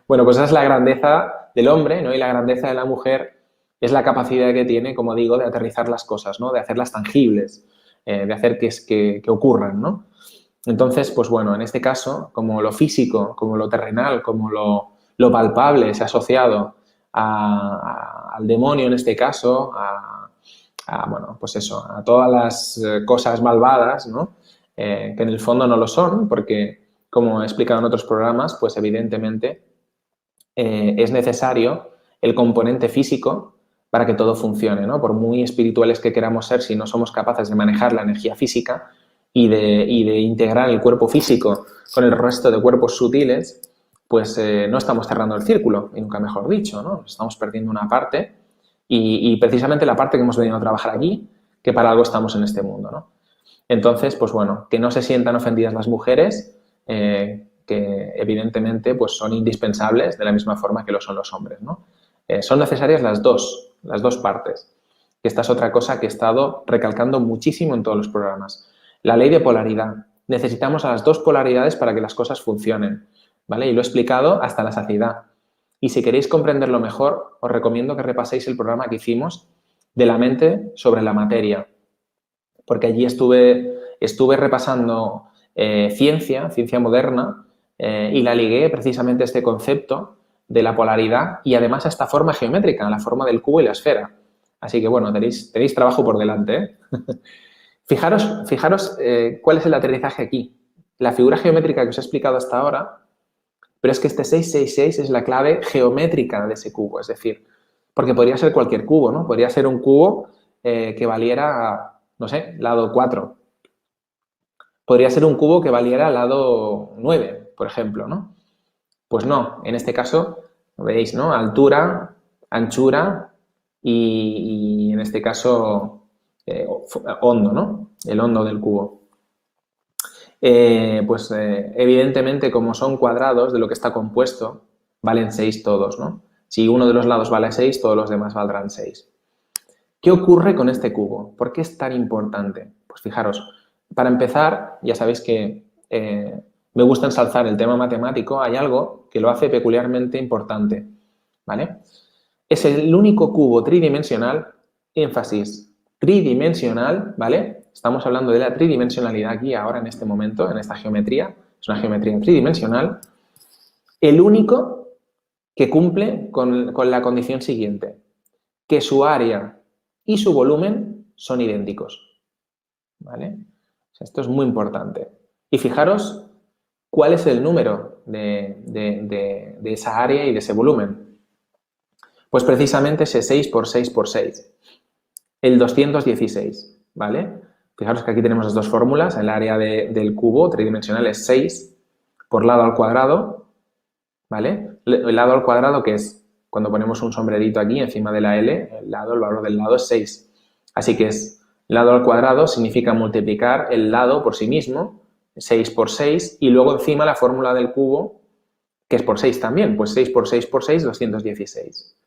Bueno, pues esa es la grandeza del hombre, ¿no? Y la grandeza de la mujer es la capacidad que tiene, como digo, de aterrizar las cosas, ¿no? De hacerlas tangibles, de hacer que ocurran, ¿no? Entonces, pues bueno, en este caso, como lo físico, como lo terrenal, como lo palpable se ha asociado al demonio en este caso, bueno, pues eso, a todas las cosas malvadas, ¿no? Que en el fondo no lo son, porque, como he explicado en otros programas, pues evidentemente es necesario el componente físico para que todo funcione, ¿no? Por muy espirituales que queramos ser, si no somos capaces de manejar la energía física y de integrar el cuerpo físico con el resto de cuerpos sutiles, pues no estamos cerrando el círculo, y nunca mejor dicho, ¿no? Estamos perdiendo una parte y precisamente la parte que hemos venido a trabajar aquí, que para algo estamos en este mundo, ¿no? Entonces, pues bueno, que no se sientan ofendidas las mujeres, que evidentemente pues son indispensables de la misma forma que lo son los hombres, ¿no? Son necesarias las dos partes. Esta es otra cosa que he estado recalcando muchísimo en todos los programas. La ley de polaridad. Necesitamos a las dos polaridades para que las cosas funcionen, ¿vale? Y lo he explicado hasta la saciedad. Y si queréis comprenderlo mejor, os recomiendo que repaséis el programa que hicimos de la mente sobre la materia, porque allí estuve repasando ciencia moderna, y la ligué precisamente a este concepto de la polaridad y además a esta forma geométrica, la forma del cubo y la esfera. Así que, bueno, tenéis trabajo por delante, ¿eh? Fijaros cuál es el aterrizaje aquí. La figura geométrica que os he explicado hasta ahora, pero es que este 666 es la clave geométrica de ese cubo, es decir, porque podría ser cualquier cubo, ¿no? Podría ser un cubo que valiera, no sé, lado 4. Podría ser un cubo que valiera lado 9, por ejemplo, ¿no? Pues no, en este caso, veis, ¿no? Altura, anchura y en este caso hondo, ¿no? El hondo del cubo. Evidentemente, como son cuadrados de lo que está compuesto, valen 6 todos, ¿no? Si uno de los lados vale 6, todos los demás valdrán 6. ¿Qué ocurre con este cubo? ¿Por qué es tan importante? Pues fijaros, para empezar, ya sabéis que me gusta ensalzar el tema matemático, hay algo que lo hace peculiarmente importante, ¿vale? Es el único cubo tridimensional, énfasis, tridimensional, ¿vale? Estamos hablando de la tridimensionalidad aquí, ahora, en este momento, en esta geometría. Es una geometría tridimensional. El único que cumple con la condición siguiente, que su área y su volumen son idénticos, ¿vale? O sea, esto es muy importante. Y fijaros cuál es el número de esa área y de ese volumen. Pues precisamente ese 6 por 6 por 6, el 216, ¿vale? Fijaros que aquí tenemos las dos fórmulas. El área del cubo tridimensional es 6 por lado al cuadrado, ¿vale? El lado al cuadrado, que es cuando ponemos un sombrerito aquí encima de la L, el valor del lado es 6. Así que lado al cuadrado significa multiplicar el lado por sí mismo, 6 por 6, y luego encima la fórmula del cubo, que es por 6 también, pues 6 por 6 por 6, 216.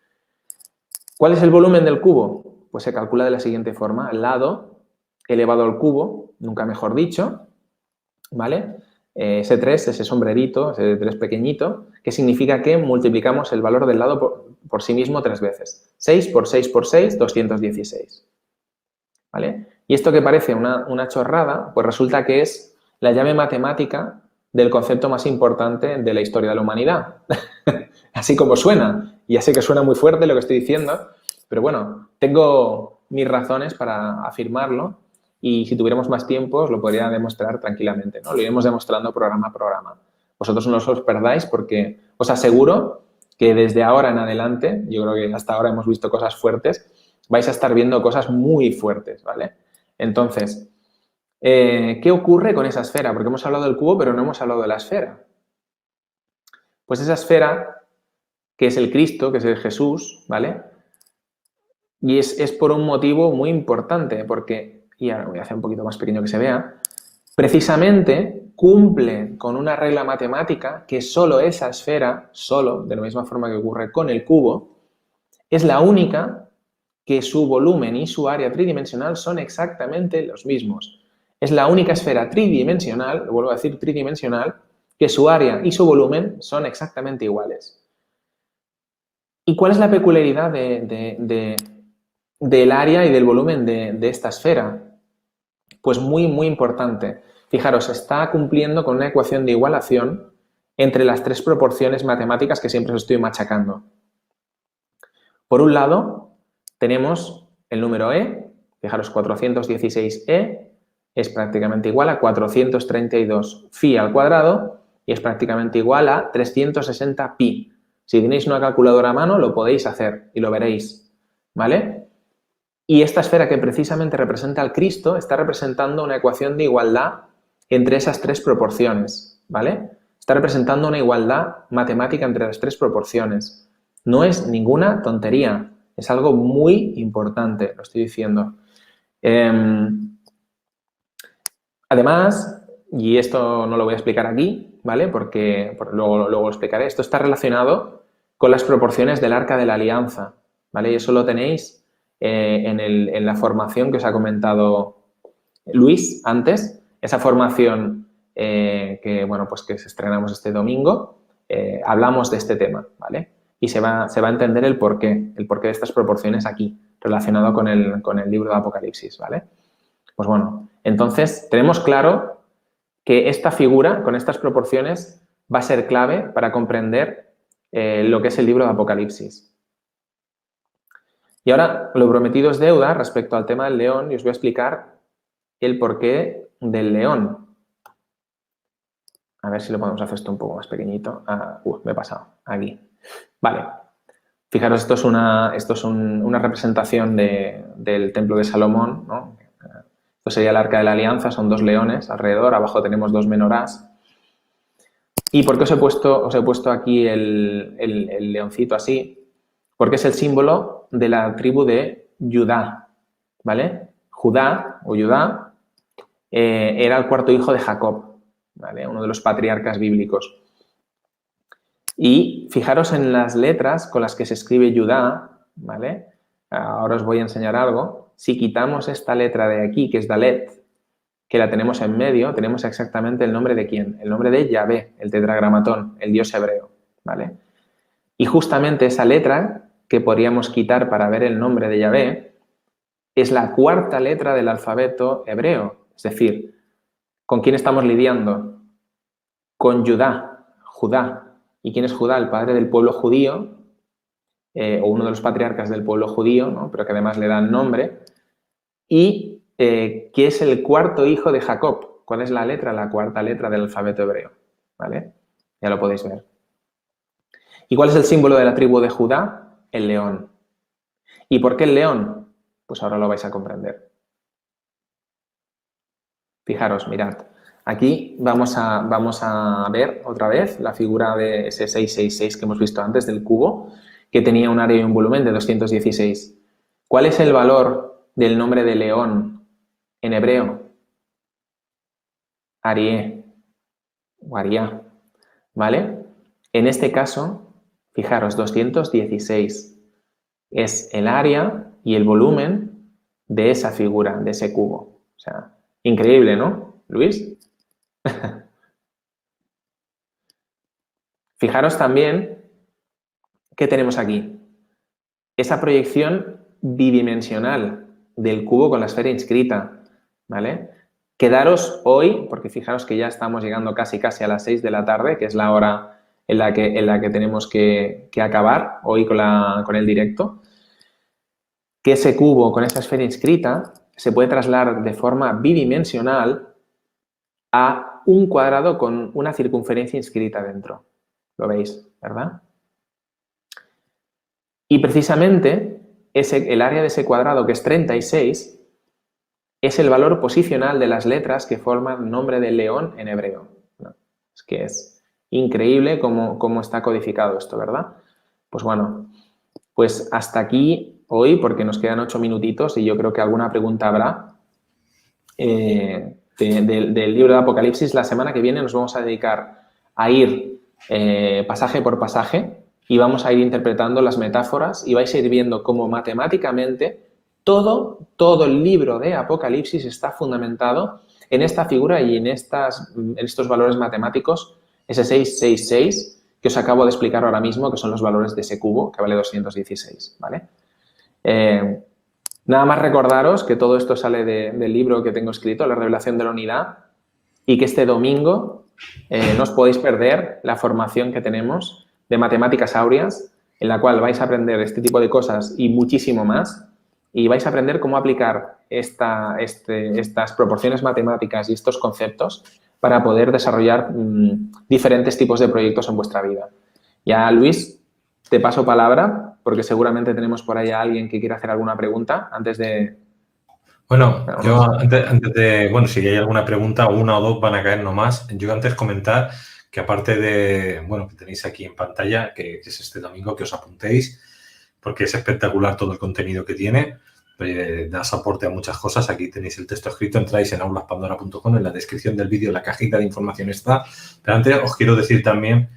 ¿Cuál es el volumen del cubo? Pues se calcula de la siguiente forma, el lado elevado al cubo, nunca mejor dicho, ¿vale? Ese 3, ese sombrerito, ese 3 pequeñito, que significa que multiplicamos el valor del lado por sí mismo 3 veces. 6 por 6 por 6, 216. ¿Vale? Y esto que parece una chorrada, pues resulta que es la llave matemática del concepto más importante de la historia de la humanidad. Así como suena. Y ya sé que suena muy fuerte lo que estoy diciendo, pero bueno, tengo mis razones para afirmarlo. Y si tuviéramos más tiempo, os lo podría demostrar tranquilamente, ¿no? Lo iremos demostrando programa a programa. vosotros no os perdáis porque os aseguro que desde ahora en adelante, yo creo que hasta ahora hemos visto cosas fuertes, vais a estar viendo cosas muy fuertes, ¿vale? Entonces, ¿qué ocurre con esa esfera? Porque hemos hablado del cubo, pero no hemos hablado de la esfera. Pues esa esfera, que es el Cristo, que es el Jesús, ¿vale? Y es por un motivo muy importante, porque, y ahora voy a hacer un poquito más pequeño que se vea, precisamente cumple con una regla matemática que solo esa esfera, solo, de la misma forma que ocurre con el cubo, es la única que su volumen y su área tridimensional son exactamente los mismos. Es la única esfera tridimensional, lo vuelvo a decir, tridimensional, que su área y su volumen son exactamente iguales. ¿Y cuál es la peculiaridad del área y del volumen de esta esfera? Pues muy, muy importante. Fijaros, está cumpliendo con una ecuación de igualación entre las tres proporciones matemáticas que siempre os estoy machacando. Por un lado, tenemos el número e, fijaros, 416e es prácticamente igual a 432 phi al cuadrado y es prácticamente igual a 360 pi. Si tenéis una calculadora a mano, lo podéis hacer y lo veréis, ¿vale? Y esta esfera que precisamente representa al Cristo está representando una ecuación de igualdad entre esas tres proporciones, ¿vale? Está representando una igualdad matemática entre las tres proporciones. No es ninguna tontería, es algo muy importante, lo estoy diciendo. Además, y esto no lo voy a explicar aquí, ¿vale? Porque luego lo explicaré, esto está relacionado con las proporciones del Arca de la Alianza, ¿vale? Y eso lo tenéis en la formación que os ha comentado Luis antes, esa formación pues que estrenamos este domingo, hablamos de este tema, ¿vale? Y se va a entender el porqué de estas proporciones aquí, relacionado con el libro de Apocalipsis, ¿vale? Pues bueno, entonces tenemos claro que esta figura, con estas proporciones, va a ser clave para comprender lo que es el libro de Apocalipsis. Y ahora, lo prometido es deuda respecto al tema del león y os voy a explicar el porqué del león. A ver si lo podemos hacer esto un poco más pequeñito. Me he pasado. Aquí. Vale. Fijaros, esto es una representación del templo de Salomón, ¿no? Esto sería el Arca de la Alianza, son dos leones alrededor, abajo tenemos dos menorás. ¿Y por qué os he puesto aquí el leoncito así? Porque es el símbolo de la tribu de Judá, ¿vale? Judá era el cuarto hijo de Jacob, ¿vale? Uno de los patriarcas bíblicos. Y fijaros en las letras con las que se escribe Judá, ¿vale? Ahora os voy a enseñar algo. Si quitamos esta letra de aquí, que es Dalet, que la tenemos en medio, tenemos exactamente el nombre de quién, el nombre de Yahvé, el tetragramatón, el dios hebreo, ¿vale? Y justamente esa letra que podríamos quitar para ver el nombre de Yahvé es la cuarta letra del alfabeto hebreo. Es decir, ¿con quién estamos lidiando? Con Judá. ¿Y quién es Judá? El padre del pueblo judío, o uno de los patriarcas del pueblo judío, ¿no? Pero que además le dan nombre. Y que es el cuarto hijo de Jacob. ¿Cuál es la letra? La cuarta letra del alfabeto hebreo, ¿vale? Ya lo podéis ver. ¿Y cuál es el símbolo de la tribu de Judá? El león. ¿Y por qué el león? Pues ahora lo vais a comprender. Fijaros, mirad. Aquí vamos a ver otra vez la figura de ese 666 que hemos visto antes del cubo, que tenía un área y un volumen de 216. ¿Cuál es el valor del nombre de león en hebreo? Arié o Ariá, ¿vale? En este caso, fijaros, 216 es el área y el volumen de esa figura, de ese cubo. O sea, increíble, ¿no, Luis? Fijaros también qué tenemos aquí. Esa proyección bidimensional del cubo con la esfera inscrita, ¿vale? Quedaros hoy, porque fijaros que ya estamos llegando casi a las 6 de la tarde, que es la hora en la que tenemos que acabar hoy con el directo, que ese cubo con esa esfera inscrita se puede trasladar de forma bidimensional a un cuadrado con una circunferencia inscrita dentro. ¿Lo veis, verdad? Y precisamente el área de ese cuadrado, que es 36, es el valor posicional de las letras que forman el nombre de león en hebreo. ¿No? Es que es increíble cómo está codificado esto, ¿verdad? Pues bueno, pues hasta aquí hoy, porque nos quedan 8 minutitos y yo creo que alguna pregunta habrá del libro de Apocalipsis. La semana que viene nos vamos a dedicar a ir pasaje por pasaje y vamos a ir interpretando las metáforas y vais a ir viendo cómo matemáticamente todo el libro de Apocalipsis está fundamentado en esta figura y en estos valores matemáticos, ese 666 que os acabo de explicar ahora mismo, que son los valores de ese cubo, que vale 216, ¿vale? Nada más recordaros que todo esto sale del libro que tengo escrito, La revelación de la unidad, y que este domingo no os podéis perder la formación que tenemos de matemáticas áureas, en la cual vais a aprender este tipo de cosas y muchísimo más, y vais a aprender cómo aplicar estas proporciones matemáticas y estos conceptos para poder desarrollar diferentes tipos de proyectos en vuestra vida. Ya, Luis, te paso palabra, porque seguramente tenemos por ahí a alguien que quiera hacer alguna pregunta antes de... Bueno, yo antes de... Bueno, si hay alguna pregunta, una o dos van a caer nomás. Yo antes comentar que aparte de... Bueno, que tenéis aquí en pantalla, que es este domingo, que os apuntéis, porque es espectacular todo el contenido que tiene. Da soporte a muchas cosas. Aquí tenéis el texto escrito, entráis en aulaspandora.com, en la descripción del vídeo, la cajita de información está. Pero antes os quiero decir también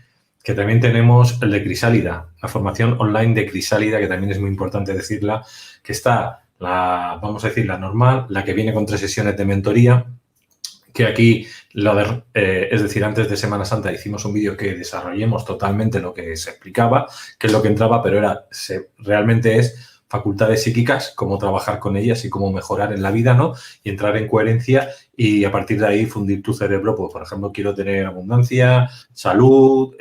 que también tenemos el de Crisálida, la formación online de Crisálida, que también es muy importante decirla, que está, vamos a decir, la normal, la que viene con 3 sesiones de mentoría, que aquí, es decir, antes de Semana Santa hicimos un vídeo que desarrollemos totalmente lo que se explicaba, qué es lo que entraba, pero realmente es facultades psíquicas, cómo trabajar con ellas y cómo mejorar en la vida, ¿no? Y entrar en coherencia y a partir de ahí fundir tu cerebro. Pues, por ejemplo, quiero tener abundancia, salud,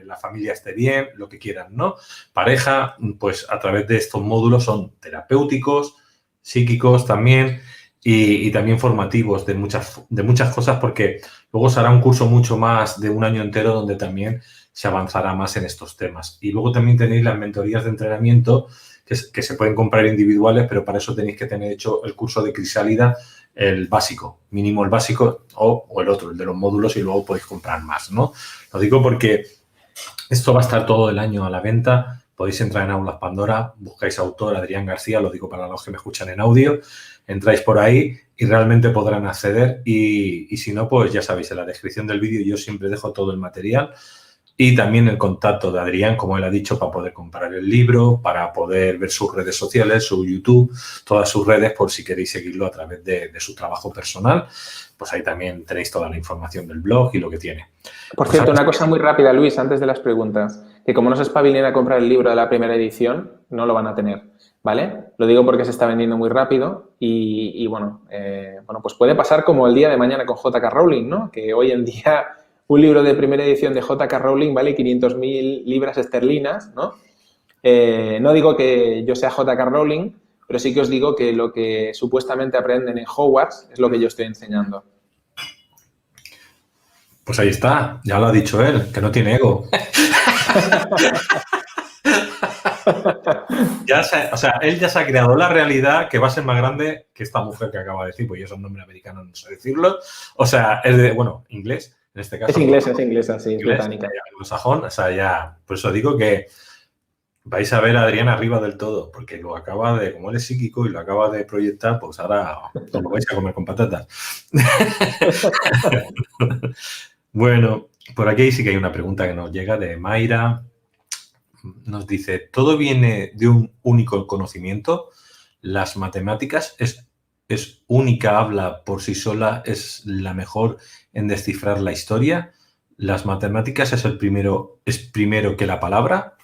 la familia esté bien, lo que quieran, ¿no? Pareja, pues a través de estos módulos son terapéuticos, psíquicos también y también formativos de muchas cosas, porque luego se hará un curso mucho más de un año entero donde también se avanzará más en estos temas. Y luego también tenéis las mentorías de entrenamiento que se pueden comprar individuales, pero para eso tenéis que tener hecho el curso de Crisálida, el básico, mínimo el básico o el otro, el de los módulos, y luego podéis comprar más, ¿no? Lo digo porque esto va a estar todo el año a la venta. Podéis entrar en Aulas Pandora, buscáis autor Adrián García, lo digo para los que me escuchan en audio, entráis por ahí y realmente podrán acceder y si no, pues ya sabéis, en la descripción del vídeo yo siempre dejo todo el material. Y también el contacto de Adrián, como él ha dicho, para poder comprar el libro, para poder ver sus redes sociales, su YouTube, todas sus redes, por si queréis seguirlo a través de su trabajo personal. Pues ahí también tenéis toda la información del blog y lo que tiene. Por cierto, una cosa muy rápida, Luis, antes de las preguntas, que como no se espabilen a comprar el libro de la primera edición, no lo van a tener, ¿vale? Lo digo porque se está vendiendo muy rápido y bueno, pues puede pasar como el día de mañana con J.K. Rowling, ¿no? Que hoy en día un libro de primera edición de J.K. Rowling vale 500.000 libras esterlinas, ¿no? No digo que yo sea J.K. Rowling, pero sí que os digo que lo que supuestamente aprenden en Hogwarts es lo que yo estoy enseñando. Pues ahí está, ya lo ha dicho él, que no tiene ego. Él ya se ha creado la realidad que va a ser más grande que esta mujer que acaba de decir, pues yo soy un nombre americano, no sé decirlo. O sea, es de, bueno, inglés, en este caso. Es inglesa, sí, británica. Anglosajón, o sea, ya, por eso digo que vais a ver a Adrián arriba del todo, porque lo acaba de, como él es psíquico y lo acaba de proyectar, pues ahora os lo vais a comer con patatas. Bueno, por aquí sí que hay una pregunta que nos llega de Mayra. Nos dice, ¿todo viene de un único conocimiento? ¿Las matemáticas es única, habla por sí sola, es la mejor en descifrar la historia? ¿Las matemáticas es primero que la palabra?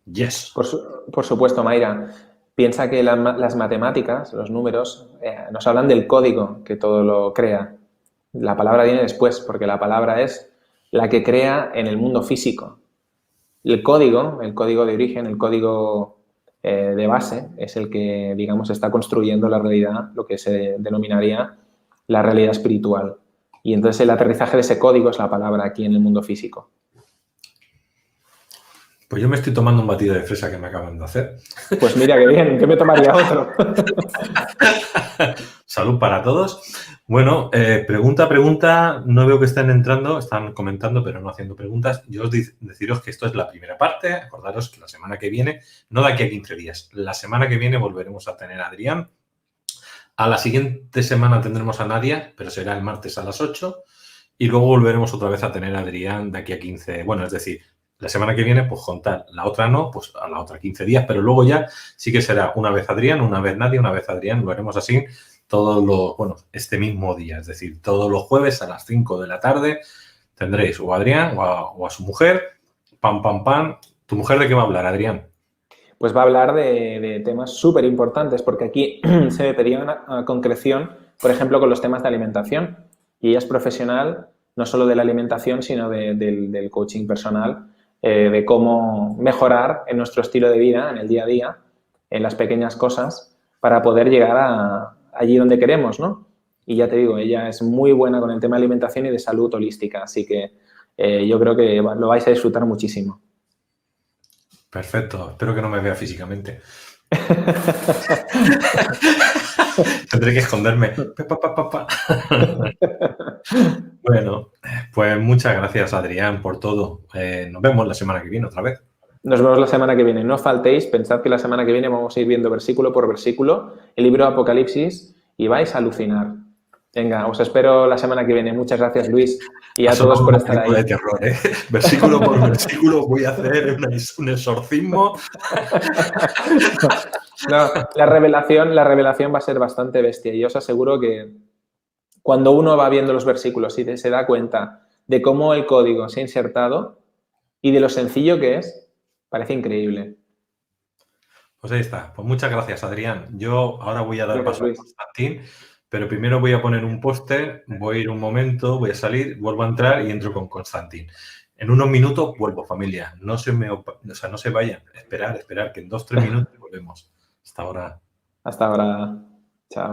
Yes. Por supuesto, Mayra. Piensa que las matemáticas, los números, nos hablan del código que todo lo crea. La palabra viene después, porque la palabra es la que crea en el mundo físico. El código de origen, el código de base, es el que, digamos, está construyendo la realidad, lo que se denominaría la realidad espiritual. Y entonces el aterrizaje de ese código es la palabra aquí en el mundo físico. Pues yo me estoy tomando un batido de fresa que me acaban de hacer. Pues mira, qué bien, que me tomaría otro. Salud para todos. Bueno, pregunta, no veo que estén entrando, están comentando, pero no haciendo preguntas. Yo os deciros que esto es la primera parte. Acordaros que la semana que viene, no de aquí a 15 días, la semana que viene volveremos a tener a Adrián. A la siguiente semana tendremos a Nadia, pero será el martes a las 8. Y luego volveremos otra vez a tener a Adrián de aquí a 15. Bueno, es decir, la semana que viene, pues contar. La otra no, pues a la otra 15 días. Pero luego ya sí que será una vez Adrián, una vez Nadia, una vez Adrián. Lo haremos así este mismo día. Es decir, todos los jueves a las 5 de la tarde tendréis o a Adrián o a su mujer. Pam, pam, pam. ¿Tu mujer de qué va a hablar, Adrián? Pues va a hablar de temas súper importantes, porque aquí se me pedía una concreción, por ejemplo, con los temas de alimentación. Y ella es profesional no solo de la alimentación, sino del coaching personal, de cómo mejorar en nuestro estilo de vida, en el día a día, en las pequeñas cosas, para poder llegar allí donde queremos, ¿no? Y ya te digo, ella es muy buena con el tema de alimentación y de salud holística, así que yo creo que lo vais a disfrutar muchísimo. Perfecto, espero que no me vea físicamente. Tendré que esconderme. Bueno, pues muchas gracias, Adrián, por todo. Nos vemos la semana que viene otra vez. Nos vemos la semana que viene. No faltéis, pensad que la semana que viene vamos a ir viendo versículo por versículo el libro de Apocalipsis y vais a alucinar. Venga, os espero la semana que viene. Muchas gracias, Luis, y a todos por estar ahí. De terror, ¿eh? Versículo por versículo voy a hacer un exorcismo. No, la revelación va a ser bastante bestia y os aseguro que cuando uno va viendo los versículos y se da cuenta de cómo el código se ha insertado y de lo sencillo que es, parece increíble. Pues ahí está. Pues muchas gracias, Adrián. Yo ahora voy a dar paso a Luis. Constantín, pero primero voy a poner un póster, voy a ir un momento, voy a salir, vuelvo a entrar y entro con Constantín. En unos minutos vuelvo, familia. No se vayan. Esperar, que en 2-3 minutos volvemos. Hasta ahora. Hasta ahora. Chao.